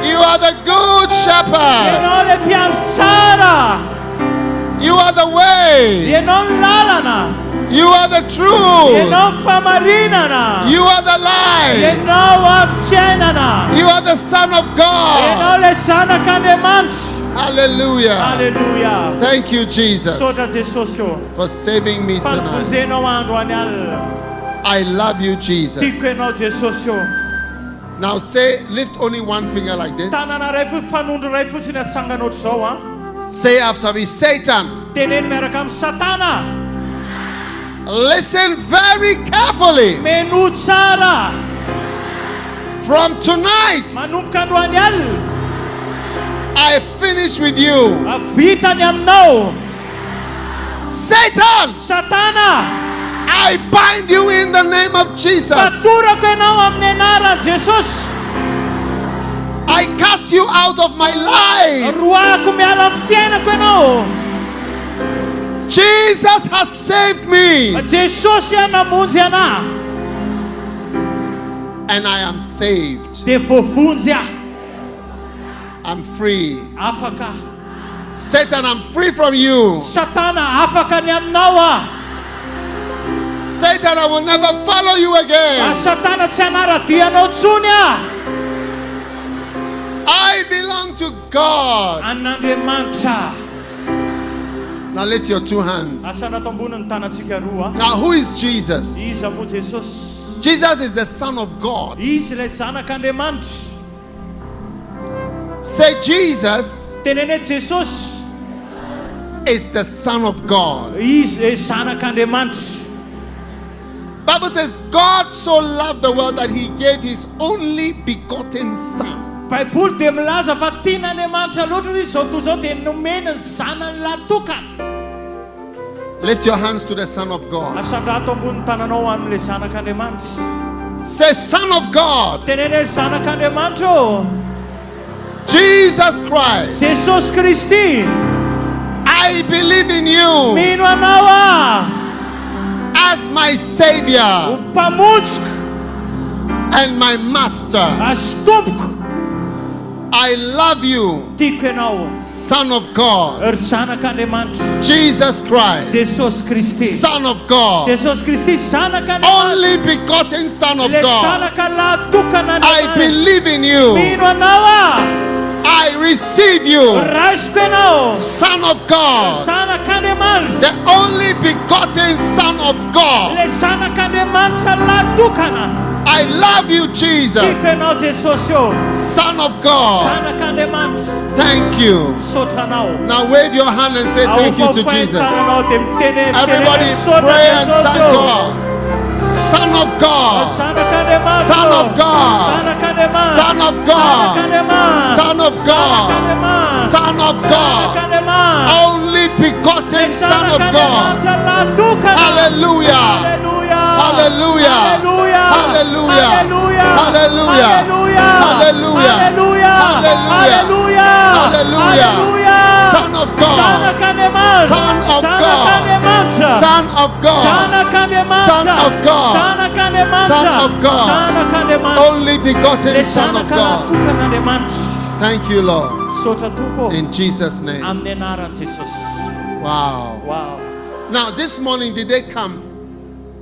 You are the good shepherd. Ianao le mpiandro tsara. You are the way. Ianao ny lalana. You are the truth. Ianao ny famarinana. You are the life. Ianao amin'ny fiainana. You are the Son of God. Ianao le zanak'Andriamanitra. Hallelujah. Hallelujah. Thank you, Jesus, Misaotra Jesus yo. for saving me tonight. Fanivonjenao androany alina. I love you, Jesus. Tiako ianao Jesus yo. Now say, lift only one finger like this. Tanana ray fanondro ray fotsiny atsangana ohatr'izao ah. Say after me, Satan, Teneny miaraka amin'ny Satana. listen very carefully. Meno tsara. From tonight, Manomboka androany alina. I finish with you. Vitany aminao. Satan, Satana, I bind you in the name of Jesus. patorako ianao amin'ny anaran'i Jesus. I cast you out of my life. Roako miala amin'ny fiainako ianao. Jesus has saved me, Jesosy namonjy anahy. and I am saved. Dia voavonjy aho. I'm free. Afaka. Satan, I'm free from you. Satana, afaka ny aminao ah. Satan, I will never follow you again. Satana tsy hanaradianao intsony ah. I belong to God. An'Andriamanitra. Now lift your two hands. Asana ato ambony ny tanantsika roa ah. Now, who is Jesus? Iza moa Jesus? Jesus is the Son of God. Izy ilay zanak'Andriamanitra. Say, Jesus Tenene Jesus. is the Son of God. Izy zanak'Andriamanitra. Bible says God so loved the world that he gave his only begotten Son. Baiboly dia milaza fa tian'Andriamanitra loatra izy zao toa zao dia nomeny ny zanany latokana. Lift your hands to the Son of God. Asandrato ambony ny tananao amin'ilay zanak'Andriamanitra. Say, Son of God, Tenene zanak'Andriamanitra. Jesus Christ, Jesus Kristy. I believe in you Mino anao ah. as my Savior Mpamonjiko. and my Master. As tompoko. I love you, Tiako ianao. Son of God, Ry zanak'Andriamanitra. Jesus Christ, Jesus Kristy. Son of God, Jesus Kristy zanak'Andriamanitra. only begotten Son of Le God. zanaka latokana I Andriamanitra. believe in you. Mino anao ah. I receive you, Raisiko ianao. Son of God, Zanak'Andriamanitra. the only begotten Son of God. Le zanak'Andriamanitra latokana. I love you, Jesus, Tiako ianao Jesus yo. Son of God. Zanak'Andriamanitra. Thank you. Misaotra anao. Now wave your hand and say thank you to Jesus. Everybody pray and thank God. Son of God, Son of God, Son of God, Son of God, Son of God, only begotten Son of God. Hallelujah. Hallelujah. Hallelujah. Hallelujah. Hallelujah. Hallelujah. Hallelujah. Son of God. Son of God. Son of God. Son of God. Son of God. Only begotten Son of God. Thank you, Lord. In Jesus' name. Wow. Now, this morning, did they come?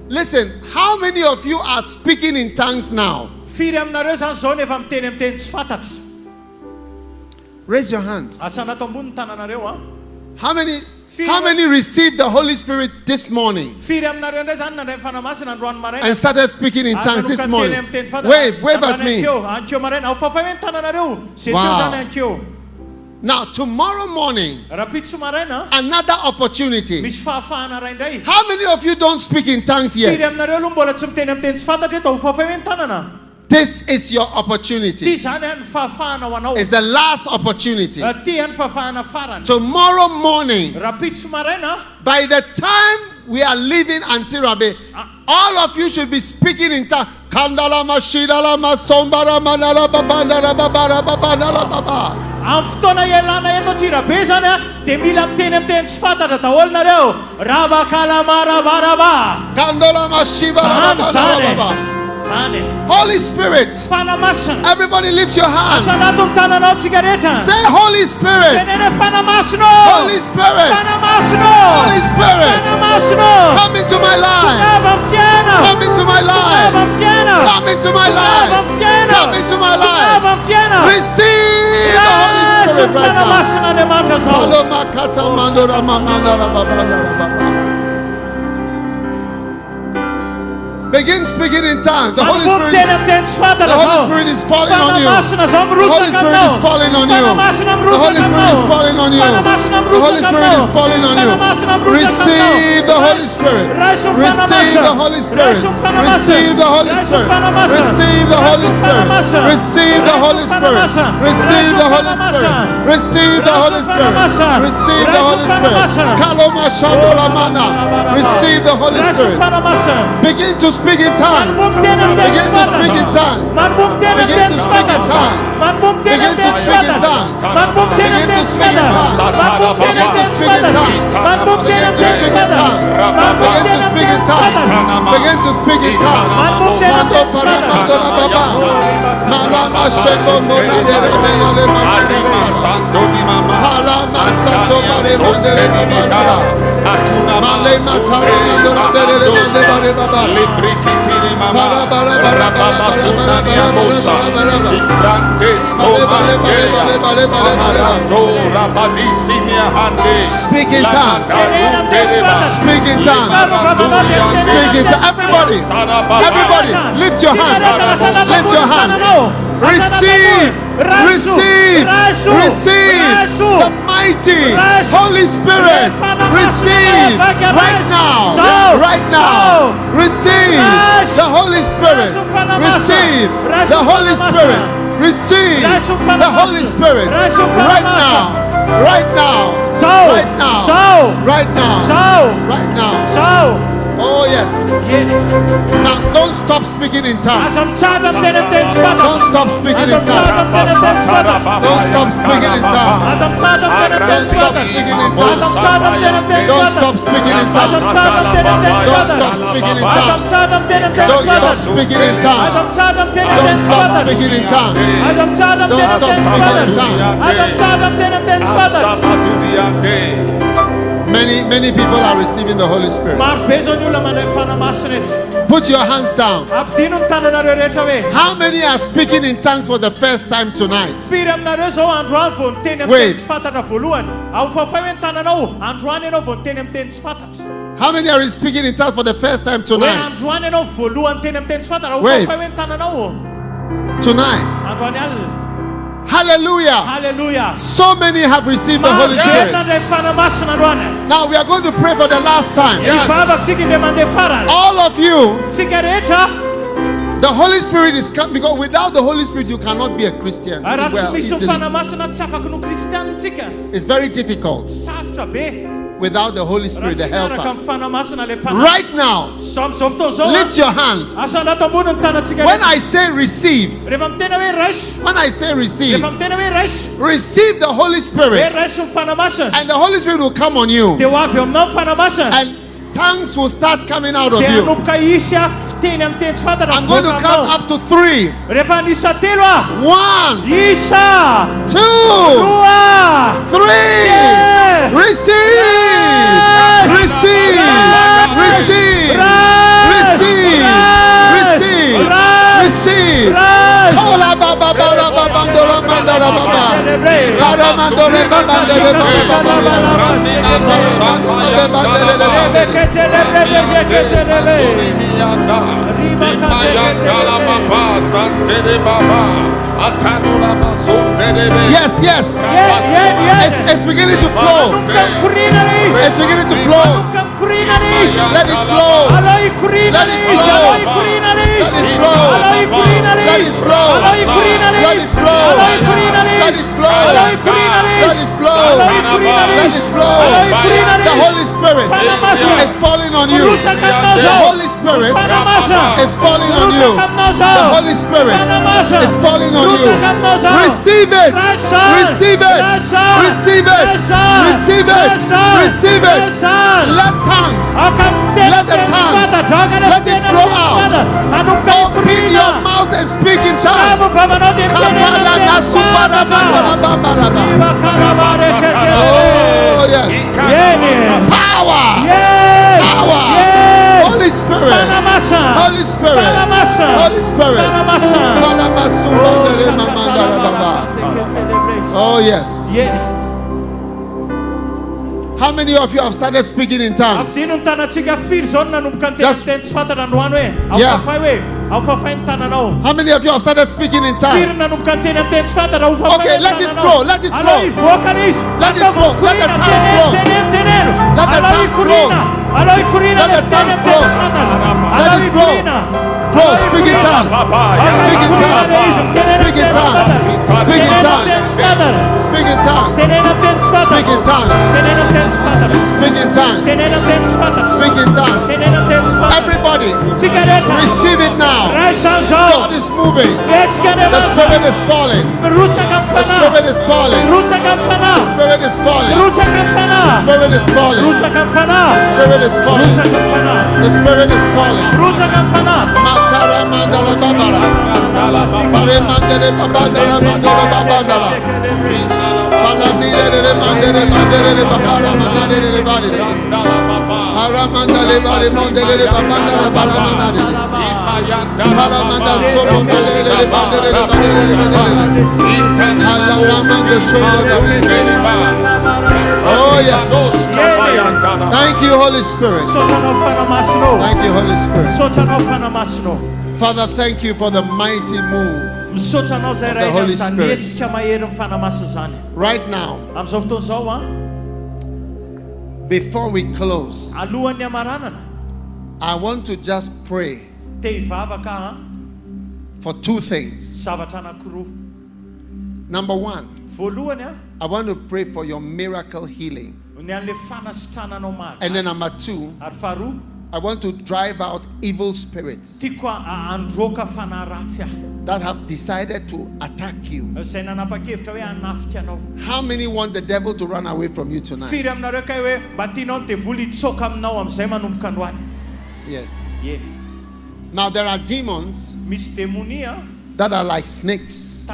Listen, how many of you are speaking in tongues now? Raise your hands. How many received the Holy Spirit this morning and started speaking in tongues this morning? Wave at me. Wow. Now, tomorrow morning, another opportunity. How many of you don't speak in tongues yet? This is your opportunity. It's the last opportunity. Tomorrow morning, by the time we are leaving Antirabe, all of you should be speaking in tongues. Fotoana ialana eto Antsirabe dia mila miteny sifantatra daholo nareo. Rabakalamarabara. Holy Spirit, everybody lift your hand. Say Holy Spirit. Holy Spirit. Holy Spirit. Come into my life. Come into my life. Come into my life. Come into my life. Receive the Holy Spirit right now. Begin speaking in tongues. The Holy Spirit is falling on you. The Holy Spirit is falling on you. The Holy Spirit is falling on you. The Holy Spirit is falling on you. Receive the Holy Spirit. Receive the Holy Spirit. Receive the Holy Spirit. Receive the Holy Spirit. Receive the Holy Spirit. Receive the Holy Spirit. Receive the Holy Spirit. Receive the Holy Spirit. Kaloma Shandolamana. Receive the Holy Spirit. Begin to speak in tongues. Begin to speak in tongues. Begin to speak in tongues. Begin to speak in tongues. Begin to speak in tongues. Begin to speak in tongues. Begin to speak in tongues. Begin to speak in tongues. Begin to speak in tongues. Mando para mando la baba. Malama sheko mona de remena le mama de mama. Malama santo mare mande le mama. Male matare mando la bere le mande bare baba. Bara bara bara bara speak in tongues. Speak in tongues. Speak in tongues. Everybody, lift your hand. Lift your hand. Receive the mighty Holy Spirit. Receive right now. Receive the Holy Spirit. Receive the Holy Spirit. Receive the Holy Spirit right now. Oh yes. Now don't stop speaking in tongues. Don't stop speaking in tongues. Don't stop speaking in tongues. Don't stop speaking in tongues. Don't stop speaking in tongues. Don't stop speaking in tongues. Don't stop speaking in tongues. Don't stop speaking in tongues. Don't stop speaking in tongues. Many people are receiving the Holy Spirit. Put your hands down. How many are speaking in tongues for the first time tonight? Wait. How many are speaking in tongues for the first time tonight? Wait. Tonight. Hallelujah. So many have received the Holy Spirit. Now we are going to pray for the last time. All of you, the Holy Spirit is coming, because without the Holy Spirit you cannot be a Christian. Well, it's very difficult. without the Holy Spirit, the helper. Right now, lift your hand. When I say receive, receive the Holy Spirit, and the Holy Spirit will come on you, and tongues will start coming out of you. I'm going to count up to 3. 1, 2, 3. Receive! Receive! Receive! Receive! Receive! Receive! Yes, yes. It's beginning to flow. It's beginning to flow. Let it flow. Let it flow. Let it flow. Let it flow. Let it flow. Let it flow. Let it flow. Let it flow. The Holy Spirit is falling on you. The Holy Spirit is falling on you. The Holy Spirit is falling on you. Receive it. Receive it. Receive it. Receive it. Receive it. Let tongues. Let the tongues. Let it flow out. Open your mouth and speak in tongues. Oh yes. Power. Power. Holy Spirit. Holy Spirit. Holy Spirit. Oh yes. How many of you have started speaking in tongues? Just, yeah. How many of you have started speaking in tongues? Okay, let it flow. Let it flow. Let it flow. Let the tongues flow. Let the tongues flow. Let the tongues flow. Let it flow. Flow. Speak in tongues. Speak in tongues. Speak in tongues. Speak in tongues. Speak in tongues. Speak in tongues. Speak in tongues. Speak in tongues. Everybody, receive it now. God is moving. The Spirit is falling. The Spirit is falling. The Spirit is falling. The Spirit is falling. The Spirit is falling. The Spirit is falling. Matara mandala babara. Pare mandele babandala mandala babandala. Palamire de mandele mandele babara mandele de bari. Aramandale bari mandele de babandala balamanade. Palamanda somondale de bandele de bandele de bandele. Alamanda shoulder. Oh yes. Thank you, Holy Spirit. Thank you, Holy Spirit. Father, thank you for the mighty move of the Holy Spirit. Right now, before we close, I want to just pray for 2 things. Number 1, I want to pray for your miracle healing. And then number 2, I want to drive out evil spirits that have decided to attack you. How many want the devil to run away from you tonight? Yes. Now there are demons that are like snakes.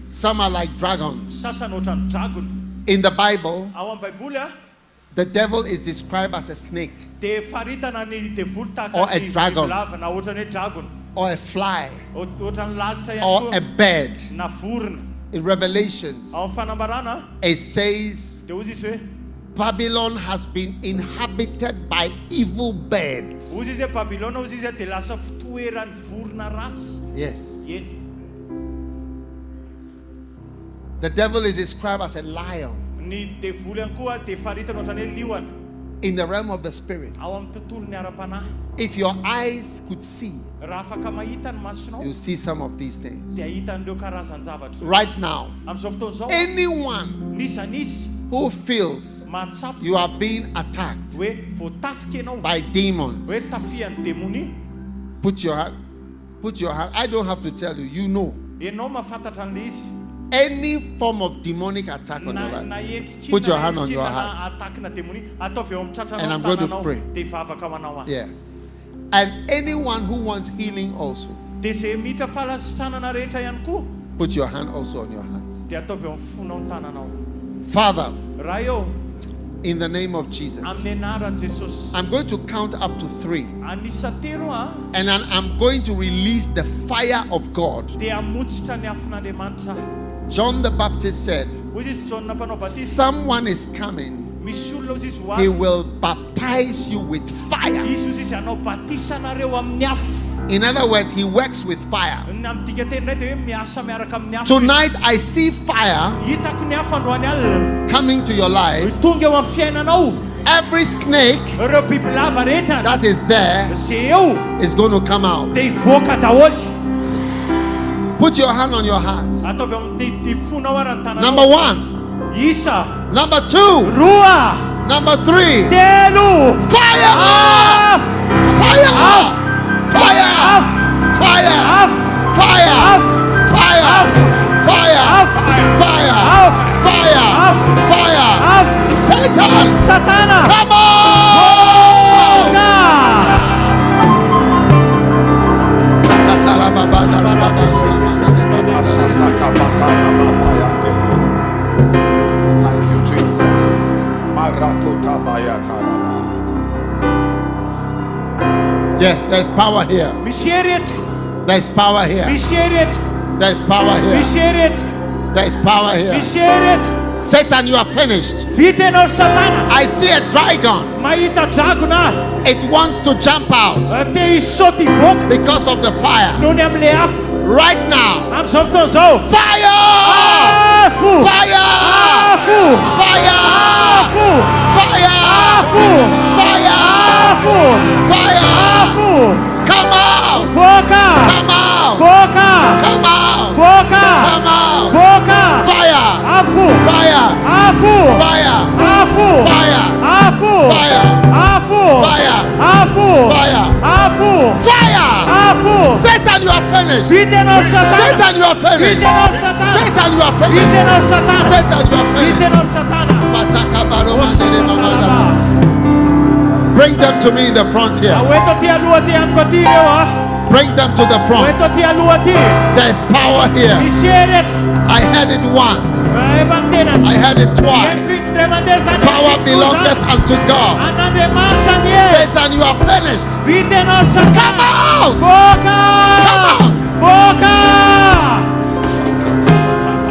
Some are like dragons. In the Bible, the devil is described as a snake, or a dragon, or a fly, or a bird. In Revelations, it says Babylon has been inhabited by evil birds. Yes. The devil is described as a lion. In the realm of the spirit, if your eyes could see, you see some of these things. Right now, anyone who feels you are being attacked by demons, put your hand. I don't have to tell you, you know. Any form of demonic attack on your life, put your hand on your heart. And I'm going to pray. Yeah. And anyone who wants healing also, put your hand also on your heart. Father, in the name of Jesus, I'm going to count up to 3. And then I'm going to release the fire of God. John the Baptist said, someone is coming. He will baptize you with fire. In other words, he works with fire. Tonight I see fire coming to your life. Every snake that is there is going to come out. Put your hand on your heart. Number 1. Number 2. Number 3. Fire! Fire! Fire! Fire! Fire! Fire! Fire! Fire! Fire! Fire! Satan! Come on! Thank you, Jesus. Yes, there's power here. There's power here. There's power here. There's power here. Satan, you are finished. I see a dragon. It wants to jump out because of the fire. Right now, fire! Fire! Fire! Fire! Fire! Fire! Come out! Come out! Come out! Come out! Fire! Fire! Fire! Fire! Fire! Fire! Satan, you are finished. Satan, you are finished. Satan, you are finished. Satan, you are finished. Bring them to me in the front here. Bring them to the front. There's power here. I heard it once. I heard it twice. Power belongeth unto God. Satan, you are finished. Come out! Come out!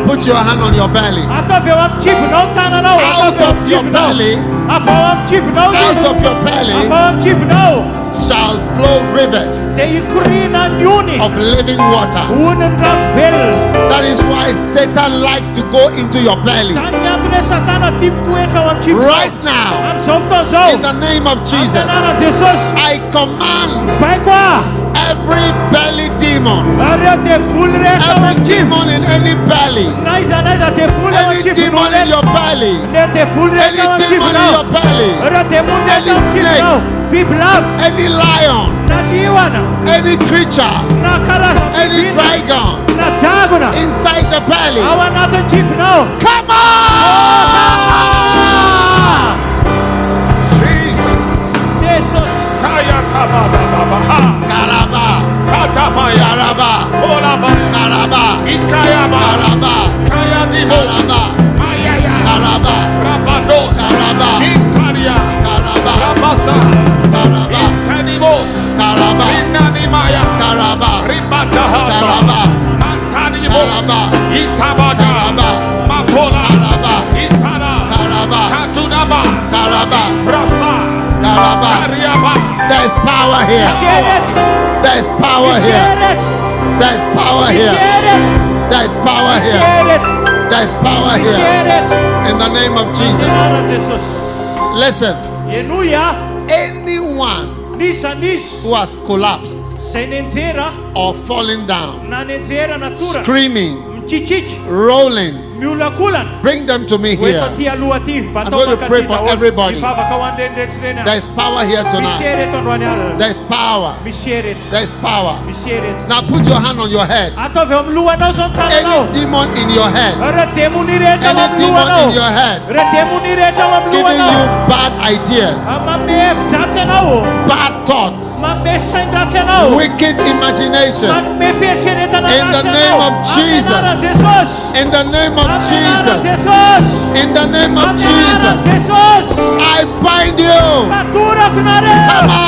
Put your hand on your belly. Out of your belly. Out of your belly shall flow rivers of living water. That is why Satan likes to go into your belly. Right now, in the name of Jesus, I command every belly demon, every demon in any belly, any demon in your belly, any demon in your belly, any snake, any lion, any creature, any dragon inside the belly, come on! Jesus. Karaba, Karaba, Karaba, Karaba, Ikayaba, Karaba, Kayadibo, Karaba, Karaba, Rabados, Karaba, Italia, Karaba, Rabasa, Karaba, Itanimos, Karaba, Inanimaya, Karaba, Ribadahasa, Karaba, Mantanimos, Karaba, Itabada, Karaba, Mapola, Karaba, Itara, Karaba, Katunaba, Karaba, Rasa, Karaba, Kariaba. There's power here. There's power here. There's power here. There's power here. There's power here. In the name of Jesus. Listen. Anyone who has collapsed or fallen down, screaming, rolling, Bring them to me here. I'm going to pray for everybody. There's power here tonight. There's power. There's power. Now put your hand on your head. Any demon in your head. Any demon in your head. Giving you bad ideas. Bad thoughts. Wicked imagination. In the name of Jesus. In the name of Jesus. In the name of Jesus. I bind you. Come on.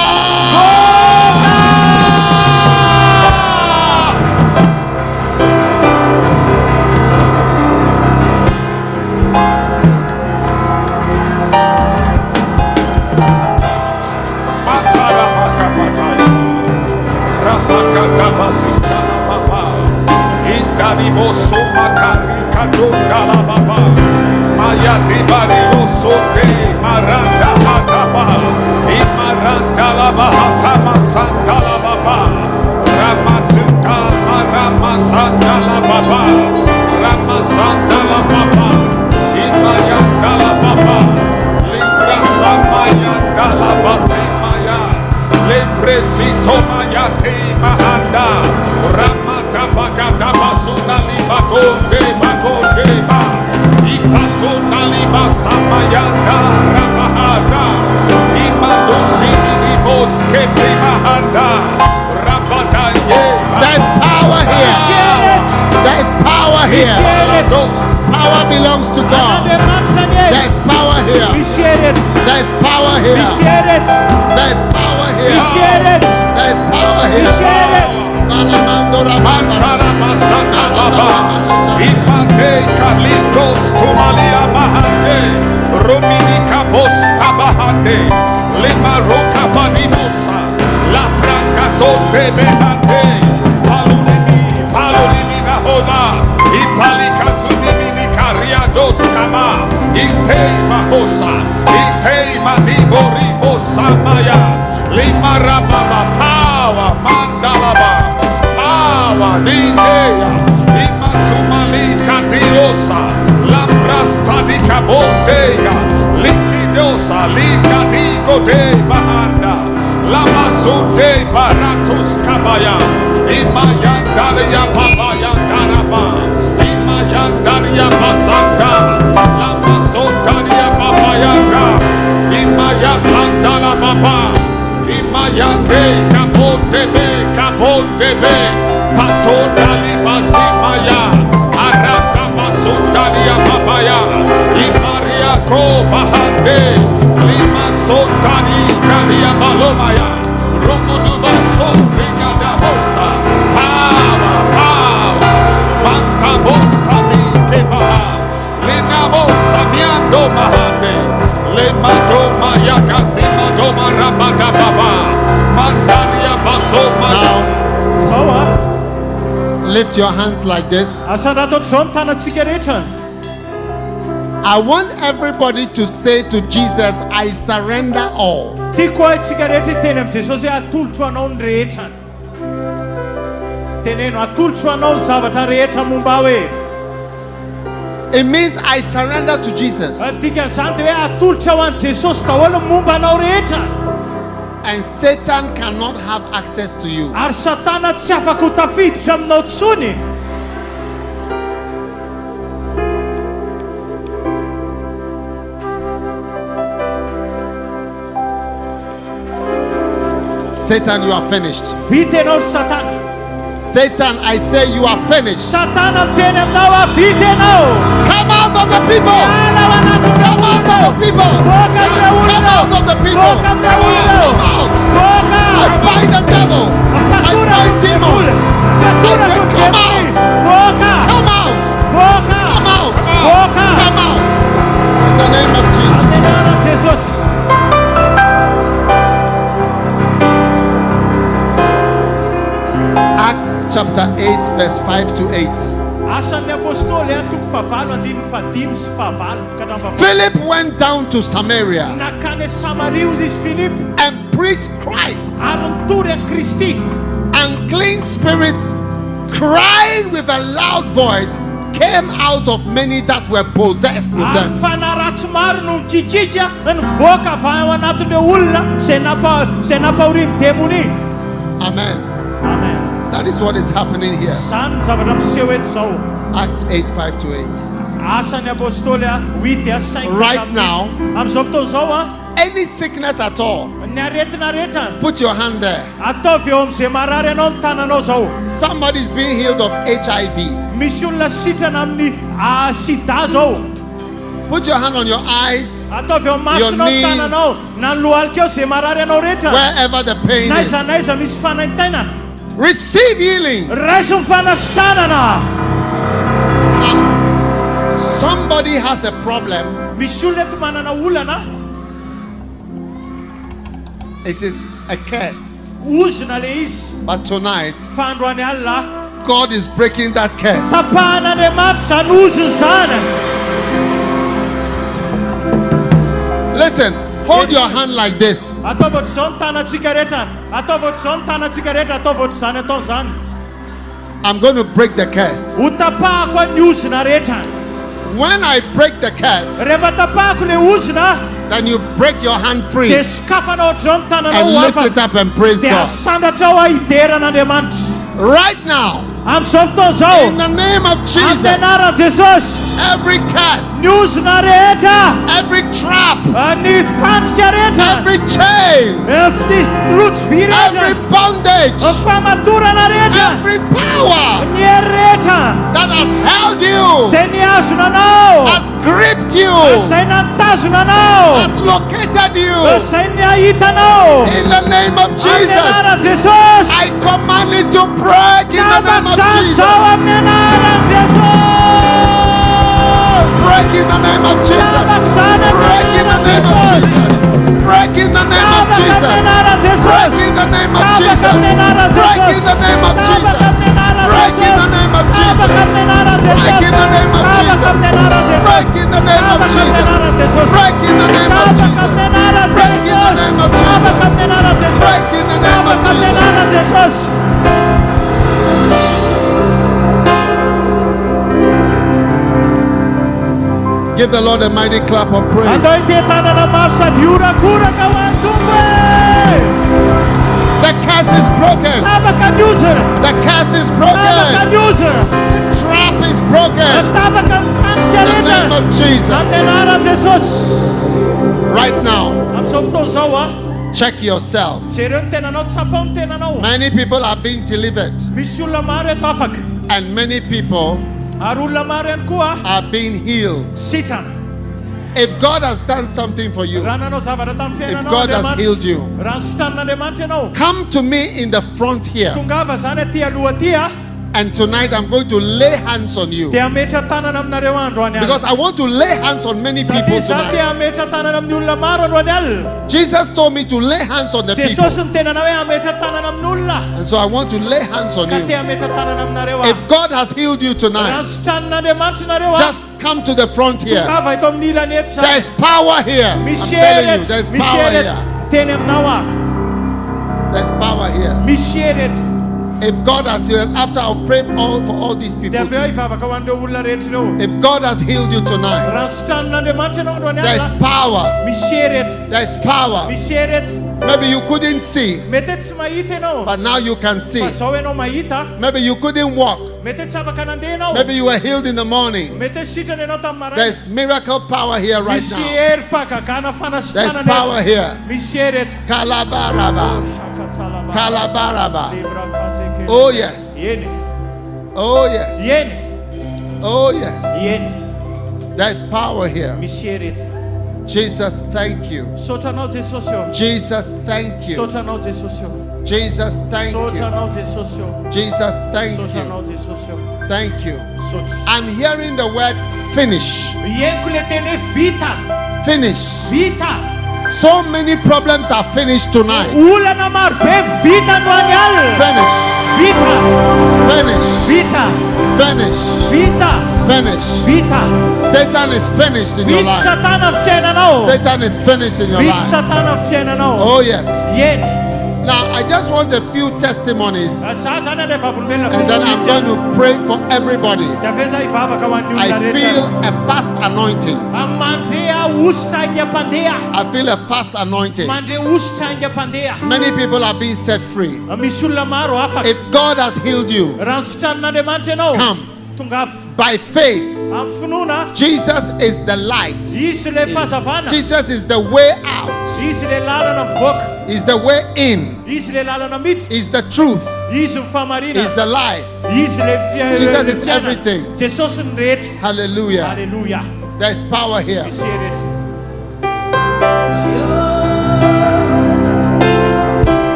There's power here. There's power here. Power belongs to God. There's power here. There's power here. There's power here. There's power here. Power, mandalaba, power, lindeya, imasumali kadirosa, lambrasta di kabondeya, likidosa, likadigo de bahanda, lamasunde baratus kabaya, imayandaria babayandaraba, imayandaria basanda, lamasundaria babayanda, imayasandala baba. Imayande kabotebe patona libazimaya araka masundalia babaya imaria ko bahande lima sotani kalia balomaya rokuduba songa da bosta power manta bosta di kebaha lina bosta miando mahande le madoma yakazima doma rabada baba mandania basoma. Now lift your hands like this. I want everybody to say to Jesus, I surrender all. It means I surrender to Jesus. And Satan cannot have access to you. Satan, you are finished. Satan, I say you are finished. Come out of the people. Come out of the people. Come out of the people. Come out. I bind the devil. I bind demons. I say come out. Come out. Come out. Come out. In the name of Jesus. Acts chapter 8 verse 5 to 8. Philip went down to Samaria and preached Christ. Unclean spirits cried with a loud voice, came out of many that were possessed with them. Amen. Amen. That is what is happening here. Acts 8:5-8. Right now, any sickness at all, put your hand there. Somebody's being healed of HIV. Put your hand on your eyes, your knee, wherever the pain is. Receive healing. Now, somebody has a problem. It is a curse. But tonight, God is breaking that curse. Listen, hold your hand like this. I'm going to break the curse. When I break the curse, then you break your hand free and lift it up and praise God. Right now, in the name of Jesus, every curse, every trap, every chain, every bondage, every power that has held you, has gripped you, has located you, in the name of Jesus, I command it to break in the name of Jesus. Break in the name of Jesus. Break in the name of Jesus. Break in the name of Jesus. Break in the name of Jesus. Break in the name of Jesus. Break in the name of Jesus. Break in the name of Jesus. Break in the name of Jesus. Break in the name of Jesus. Break in the name of Jesus. Break in the name of Jesus. Give the Lord a mighty clap of praise. The curse is broken. The curse is broken. The trap is broken. In the name of Jesus. Right now, check yourself. Many people are being delivered. And many people are being healed. If God has done something for you, if God has healed you, come to me in the front here. And tonight I'm going to lay hands on you, because I want to lay hands on many people tonight. Jesus told me to lay hands on the people, and so I want to lay hands on you. If God has healed you tonight, just come to the front here. There is power here. I'm telling you, there is power here. There is power here. If God has healed, after I'll pray for all these people too. If God has healed you tonight, there is power. There is power. Maybe you couldn't see, but now you can see. Maybe you couldn't walk. Maybe you were healed in the morning. There is miracle power here right now. There is power here. Kalabaraba. Kalabaraba. Oh yes. Oh yes. Oh yes. There is power here. Jesus, thank you. Jesus, thank you. Jesus, thank you. Jesus, thank you. Thank you. I'm hearing the word finish. Finish. So many problems are finished tonight. Finish. Finish. Finish. Satan is finished in your life. Satan is finished in your life. Oh yes. Now, I just want a few testimonies, and then I'm going to pray for everybody. I feel a fast anointing. I feel a fast anointing. Many people are being set free. If God has healed you, come. By faith, Jesus is the light. Jesus is the way out. He's the way in. He's the truth. He's the life. Jesus is everything. Hallelujah. There's power here.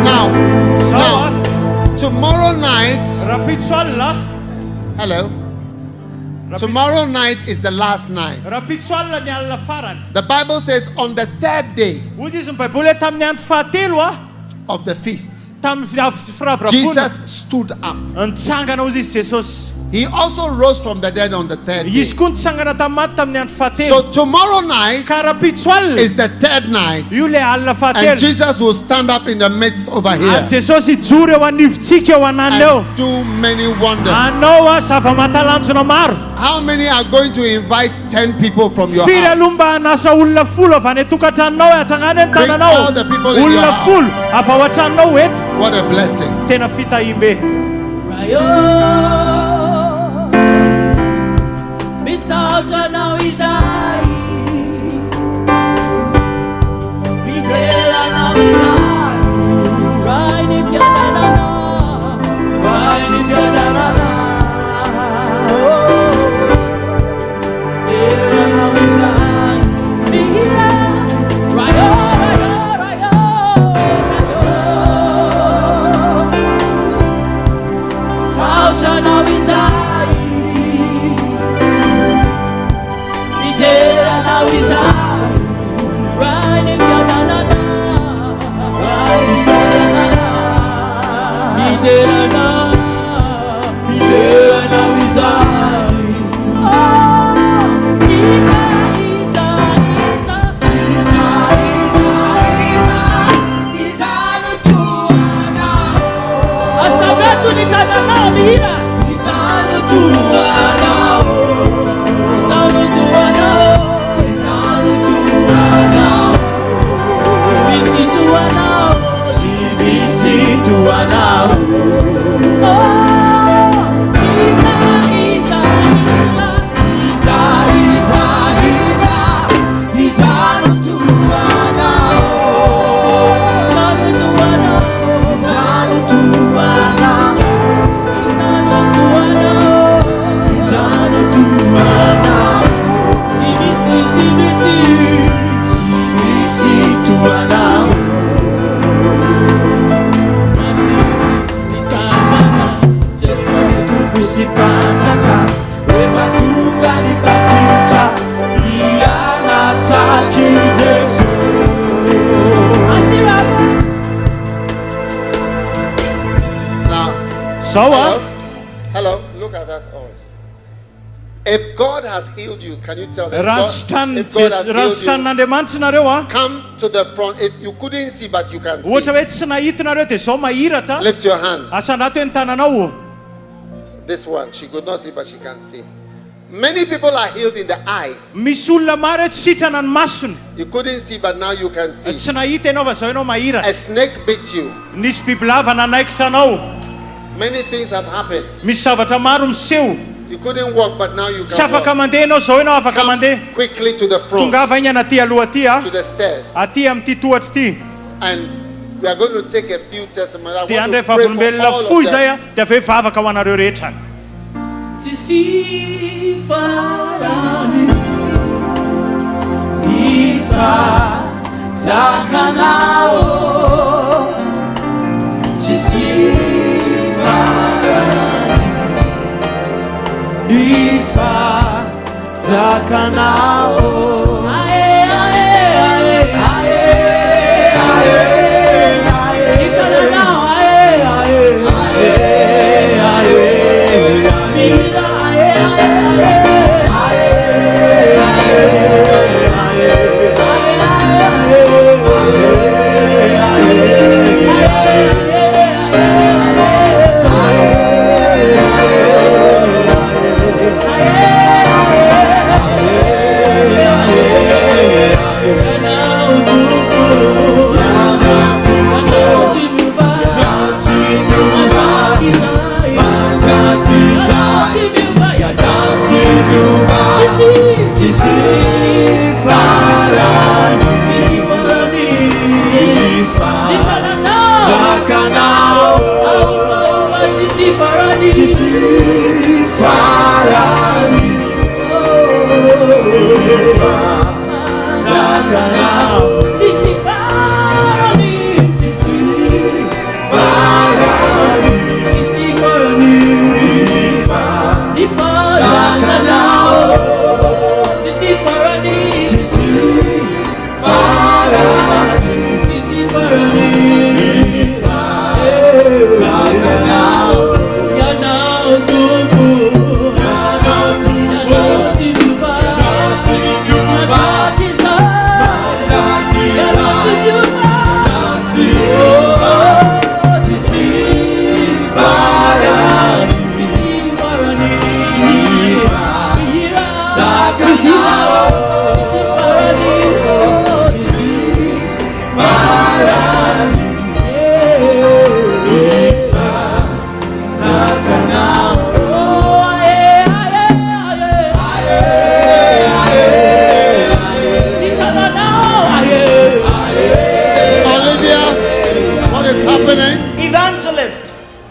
Now, tomorrow night. Hello. Tomorrow night is the last night. The Bible says on the third day of the feast, Jesus stood up. He also rose from the dead on the third day. So tomorrow night is the third night, and Jesus will stand up in the midst over here and do many wonders. How many are going to invite 10 people from your house? Bring all the people in your house. What a blessing. Hello, look at us all. If God has healed you, can you tell them? If God has healed you, come to the front. If you couldn't see but you can see, lift your hands. This one, she could not see but she can see. Many people are healed in the eyes. You couldn't see but now you can see. A snake bit you. Many things have happened. You couldn't walk, but now you can walk. Come quickly to the front, to the stairs. And we are going to take a few testimonies. I want to pray for all of them. Ifa Zakanao ae ae ae ae ae Itanao ae ae ae ae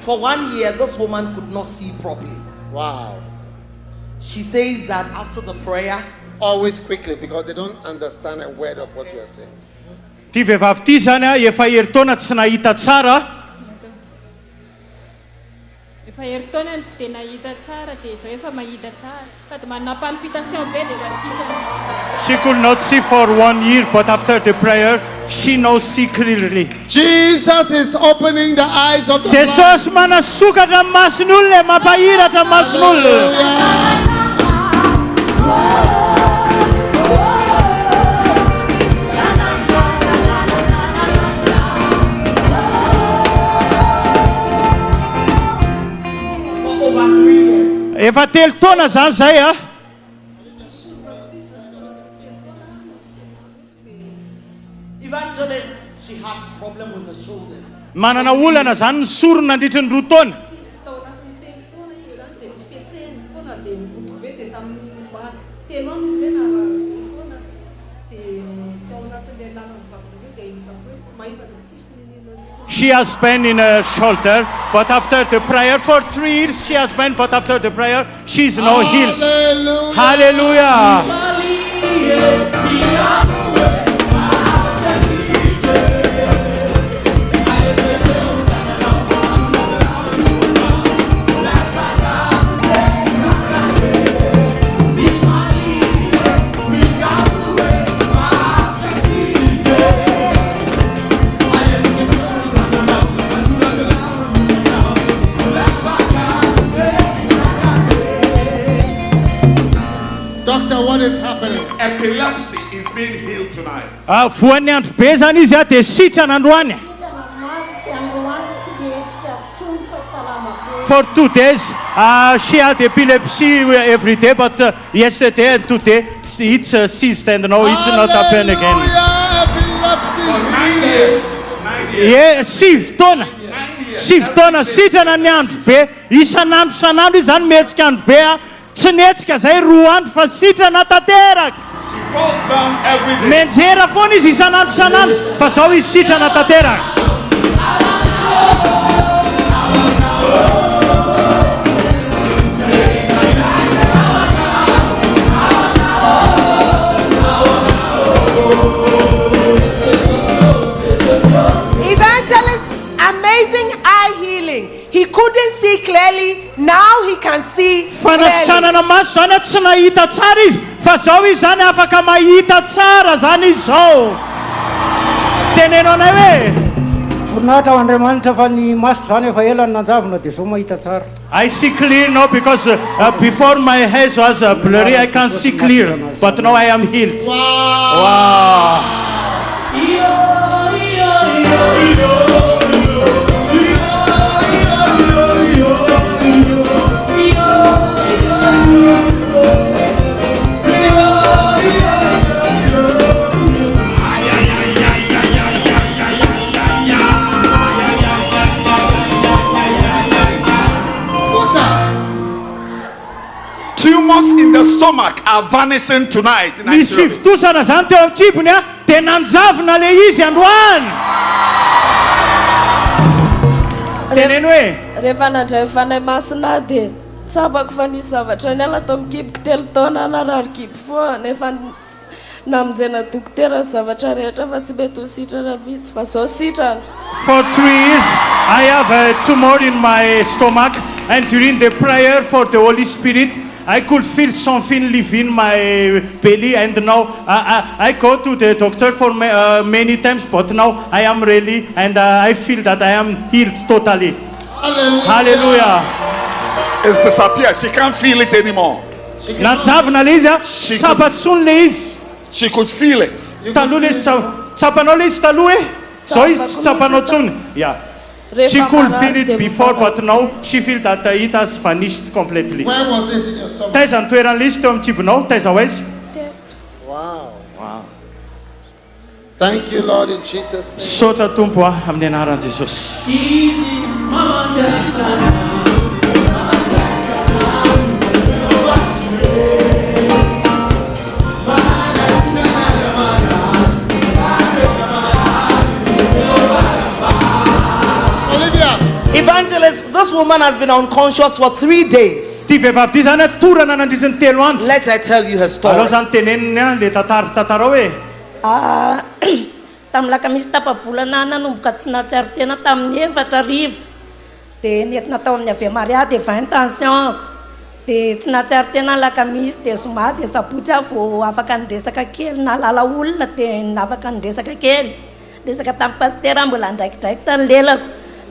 For 1 year, this woman could not see properly. Wow. She says that after the prayer, always quickly, because they don't understand a word of what you're saying. Ty vehivavy ty zany a efa heritaona tsy nahita tsara. Efa heritaona tsy dia nahita tsara dia izao efa mahita tsara. Sady manana palpitation be dia sitrana. She could not see for 1 year, but after the prayer, she knows see clearly. Jesus is opening the eyes of the blind. Jesus manasokatra ny mason'olona, mampahiratra ny mason'olona. Hallelujah. Efa telo taona zany zay a. Evangelist, she had problem with the shoulders. Manana olana zany ny sorona nandritra ny 2 taona. She has pain in her shoulder, but after the prayer for 3 years she has pain, but after the prayer she's now healed. Hallelujah. Hallelujah. Doctor, what is happening? Epilepsy is being healed tonight. Voan'ny andro be zany izy a dia sitrana androany. For 2 days, she had epilepsy every day, but yesterday and today it's ceased and now it's not happening again. For 9 years. 9 years. Yeah, 7 taona. 7 taona sitrana ny andro be, isan'andro san'andro izy zany mihetsika andro be a, tsy netsika zay 2 andro fa sitrana tanteraka. She falls down every day. Menjera foana izy isan'andro san'andro fa zao izy sitrana tanteraka. He couldn't see clearly, now he can see clearly. Fanasitranana maso zany tsy nahita tsara izy, fa zao izy zany afaka mahita tsara zany izy zao. Teneno anay hoe voninahitra ho Andriamanitra fa ny maso zany efa ela nanjavona dia zao mahita tsara. I see clear now because before my eyes was blurry, I can't see clear, but now I am healed. Wow. Tumors in the stomach are vanishing tonight. Misy fivitosana zany teo amin'ny kibony a, dia nanjavona le izy androany. Teneno hoe rehefa nandray fanay masina dia tsapako fa nisy zavatra ny ala tao mikipiko 3 taona narary kipo foa nefa namonjena dokotera zavatra rehetra fa tsy mety ho sitrana mihitsy fa zao sitrana. For 3 years, I have a tumor in my stomach, and during the prayer for the Holy Spirit, I could feel something leaving my belly, and now I go to the doctor for many times, but now I am really, and I feel that I am healed totally. Hallelujah. Hallelujah. It's disappeared. She can't feel it anymore. She could feel it. Yeah. She could feel it before, but now she feels that it has vanished completely. Where was it in your stomach? Wow. Wow. Thank you, Lord, in Jesus' name. Sotra tompo amin'ny anaran'i Jesosy. Evangelist, this woman has been unconscious for 3 days. Let her tell you her story. Tamlaka misy tapabolana nanomboka tsy natsara tena tamin'ny 4 arivo dia nentina tao amin'ny Ave Maria dia 20 tension dia tsy natsara tena lakamisy dia zoma dia sabotsy aho vao afaka niresaka kely nalala olona dia nafaka niresaka kely resaka tamin'ny pasitera mbola ndraikidraiky tany lelako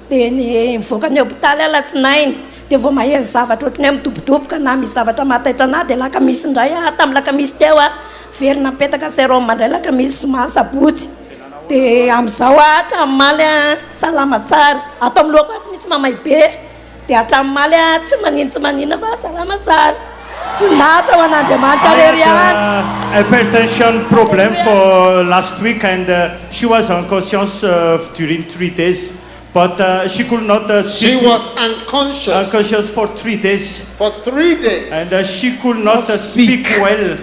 dia nivoaka ny hôpitaly alatsinainy dia vao mahery zavatra ohatrany midobodoboka na misy zavatra mataitra anahy dia lakamisy indray tamin'ny lakamisy teo very napetaka serom mandray lakamisy zoma sabotsy dia amin'izao hatramaly salama tsara ato amin'ny lohako ato misy mamay be dia hatramaly tsy maninona fa salama tsara finahitra ho an'Andriamanitra rery ihany. Hypertension problem for last week, and she was unconscious during 3 days. But she could not speak. She was unconscious for 3 days. For 3 days. And she could not speak well.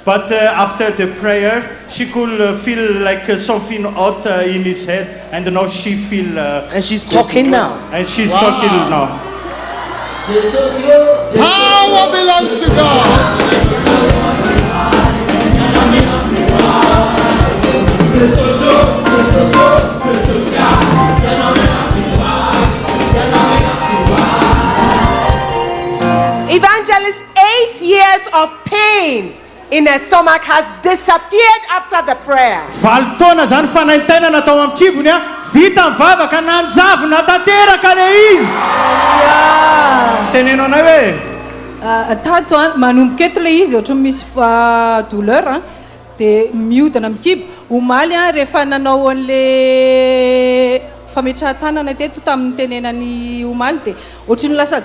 But after the prayer, she could feel like something hot in his head. And now she feel. And she's talking now. And she's talking now. Power belongs to God. Evangelist, 8 years of pain in her stomach has disappeared after the prayer. Valtona zany fanaintaina natao amin'ny kibony vita mivavaka nanjavona tanteraka le izy. Tenenao anay hoe tato manomboka eto le izy ohatry misy douleur dia mihodina amin'ny kibo omaly rehefa nanao an'le fametrahan-tanana teto tamin'ny tenenany omaly dia ohatry ny lasa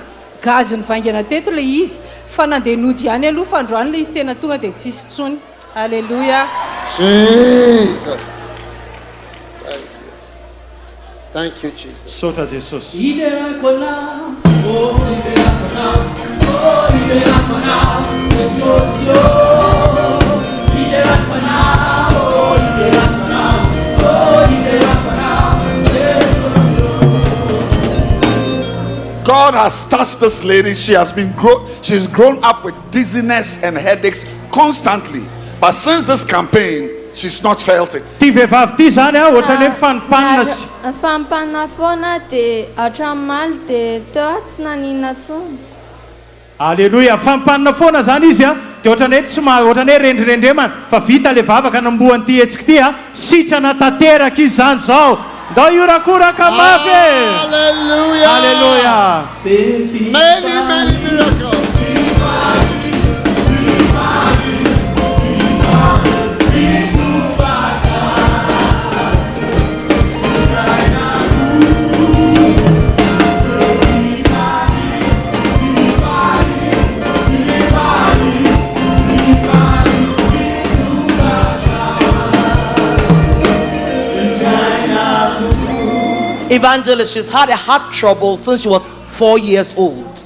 gazy ny vaingana teto le izy fa nandeha nody ihany aloha fa androany le izy tena tonga dia tsisy tsony. Alleluia. Jesus. Thank you, Jesus. Sota Jesus. God has touched this lady. She's grown up with dizziness and headaches constantly. But since this campaign, she's not felt it. Hallelujah. Fampanina foana zany izy dia ohatrany tsy ohatrany rendrendremana fa vita le vavaka namboany ty hetsika ty sitrana tanteraka izy zany zao. Ndao iorakoraka mafy. Hallelujah. Hallelujah. Many miracles. Evangelist, she's had a heart trouble since she was 4 years old.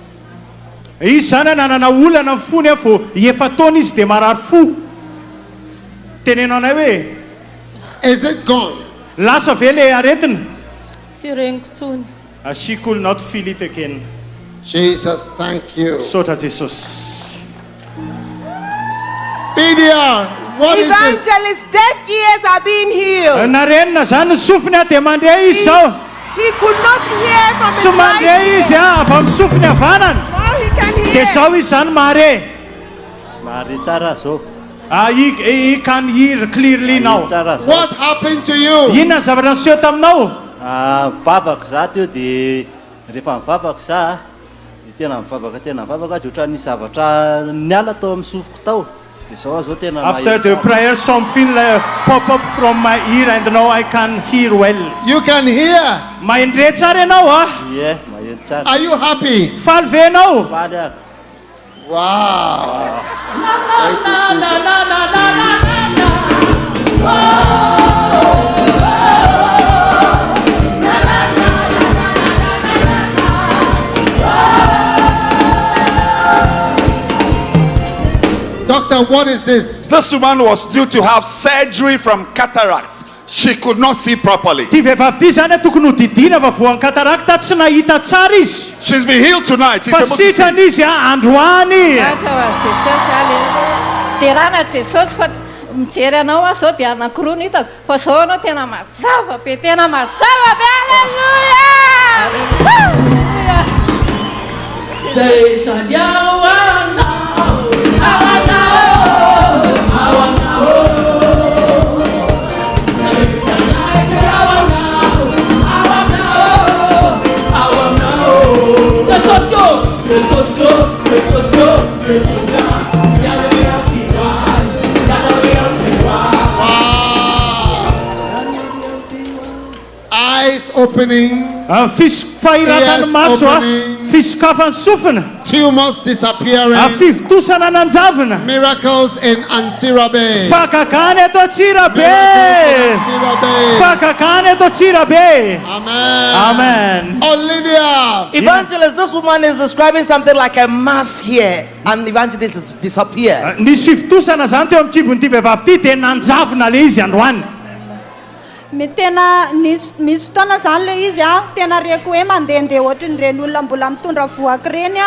Izy zany nanana olana fony vao efa taona izy dia marary fo. Tenenao anay hoe is it gone? Lasa ve le aretina? Tsy reniko tsony. She could not feel it again. Jesus, thank you. Sota Jesus. Lydia, what is this? Evangelist, deaf ears are being healed. Narena zany sofina dia mandray izy zao. He could not hear from his Sy right mandray izy ear. avy amin'ny sofiny havanana. Now he can Dia hear. zao izy zany mahare. Mari tsara zao. He can hear clearly now. Tsara zao. What happened to you? Inona ny zavatra niseho taminao? Mivavaka za teo dia rehefa mivavaka za dia tena mivavaka dia ohatran'ny zavatra niala tao amin'ny sofiko tao. Dia zao tena After the prayer, something pop up from my ear and now I can hear well. You can hear. Mahendre tsara ianao ah? Ie, maheno tsara. Are you happy? Faly ve ianao? Faly ako. Wow. Thank you, Jesus. Doctor, what is this? This woman was due to have surgery from cataracts. She could not see properly. Ty vehivavy ty zany tokony ho didina fa voan'ny katarakta tsy nahita tsara izy. She's been healed tonight. She's Fa able to see. sitrany izy androany. Dia raha na Jesosy fa mijery anao aho zao dia anankiroa no hitako fa zao anao tena mazava be be Alleluia. Say Chanyawa Eyes opening. Fisk fahiratan maso ah. Fisokafan'ny sofina. Tumors disappearing. Fivitosana nanjavina. Miracles in Antirabe. Fakakany eto Antsirabe. Fakakany eto Antsirabe. Amen. Amen. Olivia. Evangelist, this woman is describing something like a mass here, and evangelist is disappeared. Nisy fivitosana zany teo amin'ny kibon'ity vehivavy ty dia nanjavina le izy androany. Tena misy fotoana zany le izy tena reko hoe mandehandeha ohatran'ireny olona mbola mitondra voaka reny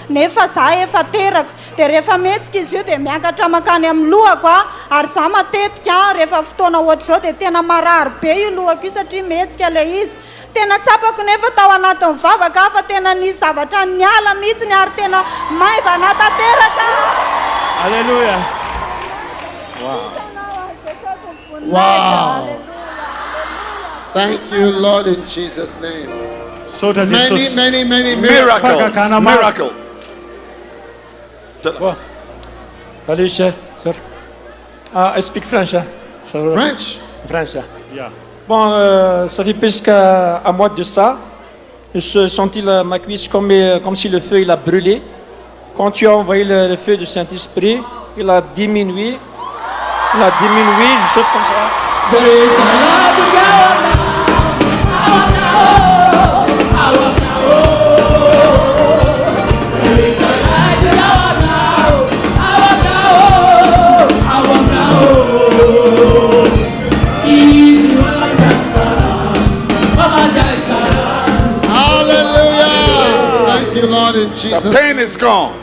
nefa za efa teraka dia rehefa metsika izy io dia miakatra makany amin'ny lohako ary za matetika rehefa fotoana ohatra zao dia tena marary be io lohako io satria metsika le izy tena tsapako nefa tao anatin'ny vavaka fa tena nisy zavatra niala mihitsiny ary tena maivana tanteraka. Alleluia. Wow. Thank you, Lord, in Jesus' name. Many miracles. Miracle. Salut, sir. I speak French. French? French. Yeah. Bon, ça fait presque un mois de ça. Je sentis ma cuisse comme si le feu il a brûlé. Quand tu as envoyé le feu du Saint-Esprit, il a diminué. Je saute comme ça. Lord, in Jesus. The pain is gone.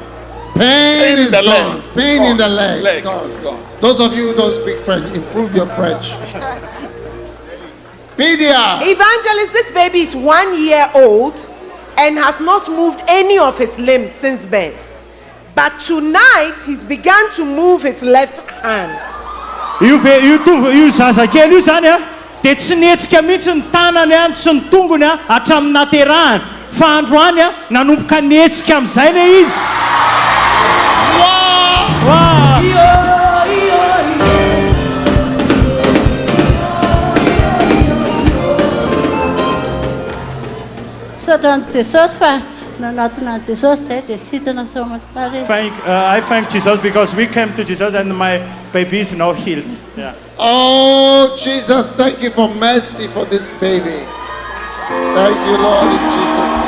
Pain is gone. Pain in the leg. Leg is gone. Those of you who don't speak French, improve your French. Pedia. Evangelist, this baby is 1 year old and has not moved any of his limbs since birth. But tonight, he's begun to move his left hand. You zazakely io zany dia tsy netsika mihitsy ny tanany sy ny tongony hatramin'ny naterahany. Fa androany nanomboka netsika amin'izay le izy. Sotran Jesosy fa nanatona Jesosy zay dia sitana soma tsara izy. I thank Jesus because we came to Jesus and my baby is now healed. Yeah. Oh, Jesus, thank you for mercy for this baby. Thank you, Lord, in Jesus' name.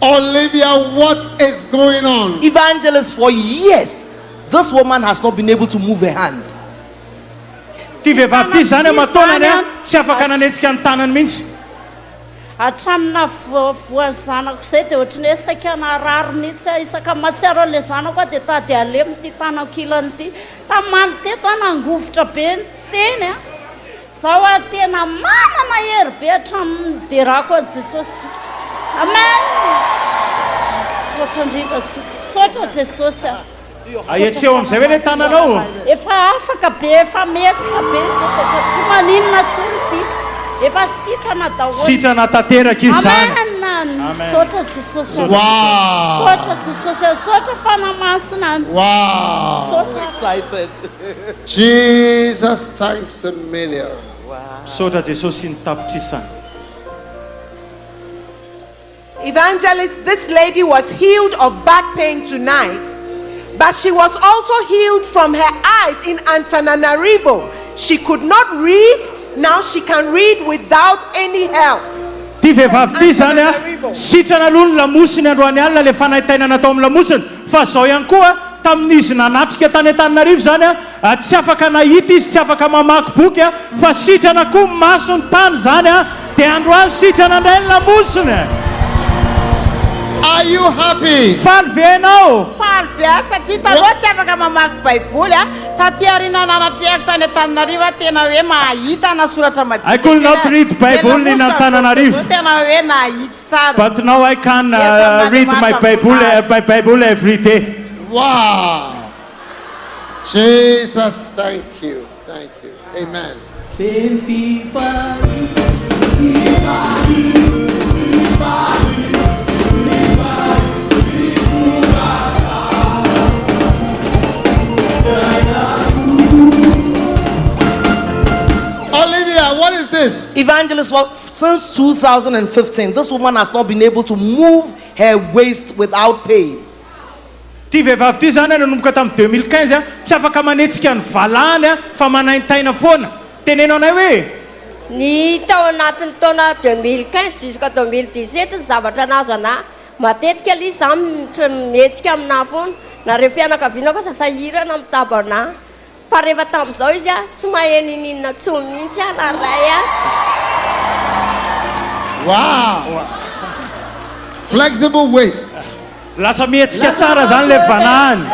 Olivia, what is going on? Evangelist, for years, this woman has not been able to move her hand. ty vehivavy ty zany amataonany a tsy afaka nanetsika ny tanany mihitsy atramina voavoany zanako zay dia ohatrany hoe saika narary mihitsy isaka matsiaro an'ilay zanako a dia tady alemy ty tanako ilanyity tamaly teto a nangovotra be ny teny a zaho a tena manana hery be hatramin'ny derako an jesosy amen sotra ndriva sotra jesosy a aetseo am'izay hoe le tananao efa afaka be efa metsika be zay dia efa tsy maninona tsony ty efa sitrana daholo sitrana tanteraka izy zany amen sotra jesosy Wow. sotra jesosy sotra fanamasina Wow. sotra Excited. Jesus, thanks a million. sotra jesosy ny tapitrisany Evangelist, this lady was healed of back pain tonight, but she was also healed from her eyes in Antananarivo. She could not read, now she can read without any help. ty vehivavy ty zany a sitrana aloha ny lamosiny androany alina le fanahitainana atao amin'ny lamosiny fa zao ihany koa tamin'izy nanatrika tany Antananarivo zany a tsy afaka nahita izy tsy afaka mamaky boky a fa sitrana koa maso ny tany zany a dia androany sitrana indray ny lamosiny. Are you happy? Faly ve ianao? Faly be satria taloha tsy afaka mamaky baiboly a taty aoriana nanatrehako tany Antananarivo tena hoe mahita na soratra madinika. I could not read Bible in Antananarivo. Tena hoe nahitsy tsara. But now I can read my Bible every day. Wow. Jesus, thank you. Thank you. Amen. Olivia, what is this? Evangelist, well, since 2015, this woman has not been able to move her waist without pain. Ty vehivavy ty zany nanomboka tamin'ny 2015 tsy afaka manetsika ny valany fa manaintaina foana. Tenenao anay hoe ny tao anatin'ny taona 2015 jusqu'à 2017 zavatra nazo ana matetika ali za mihetsika amina foana na rehefa fianakaviana kosa sahirana mitsabo ana fa rehefa tamin'izao izy a tsy maheninina tsony mihitsy a na ray azy. Wow. Flexible waist. lasa mihetsika tsara zany le vanahany.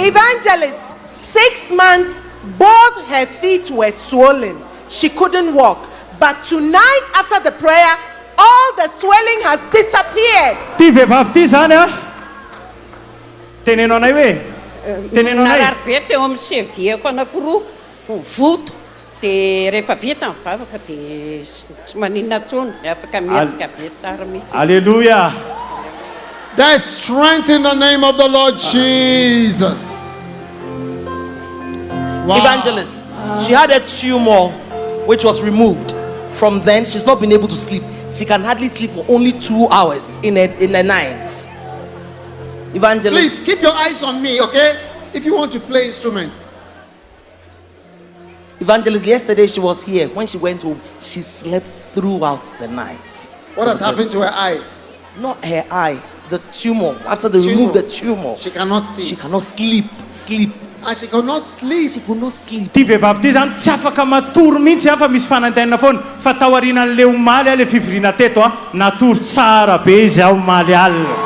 Evangelist, 6 months, both her feet were swollen. She couldn't walk. But tonight, after the prayer, all the swelling has disappeared. Ty vehivavy ty zany a tenenao anay hoe tenenao anay narary be teo amin'ny sevieko anankiroa voto dia rehefa vita mivavaka dia tsy maninona tsony afaka mihetsika be tsara mihitsy. Hallelujah. There's strength in the name of the Lord Jesus. Wow. Evangelist, she had a tumor which was removed. From then, she's not been able to sleep. She can hardly sleep for only 2 hours in a night. Evangelist, Please keep your eyes on me, okay? If you want to play instruments. Evangelist, yesterday she was here. When she went home, she slept throughout the night. What has happened to her eyes? Not her eye, the tumor. After they removed the tumor, she cannot see. She cannot sleep. And she could not sleep. She could not sleep. Ty vehivavy ty zany tsy afaka matory mihitsy fa misy fanantenana foana fa taorianan'le omaly le fivoriana teto natory tsara be izy omaly alina.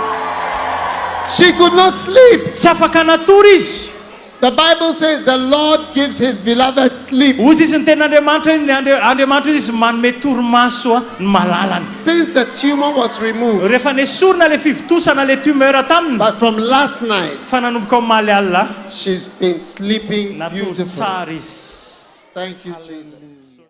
She could not sleep. Tsy afaka natory izy. The Bible says the Lord gives his beloved sleep. Ozy izy ny tenaandriamanitra izy manome torimaso ny malalany. Since the tumor was removed. Rehefa nesorina le fivitosana le tumeur taminy. But from last night. Fa nanomboka omaly alina. She's been sleeping Natory beautifully. tsara izy. Thank you, Jesus.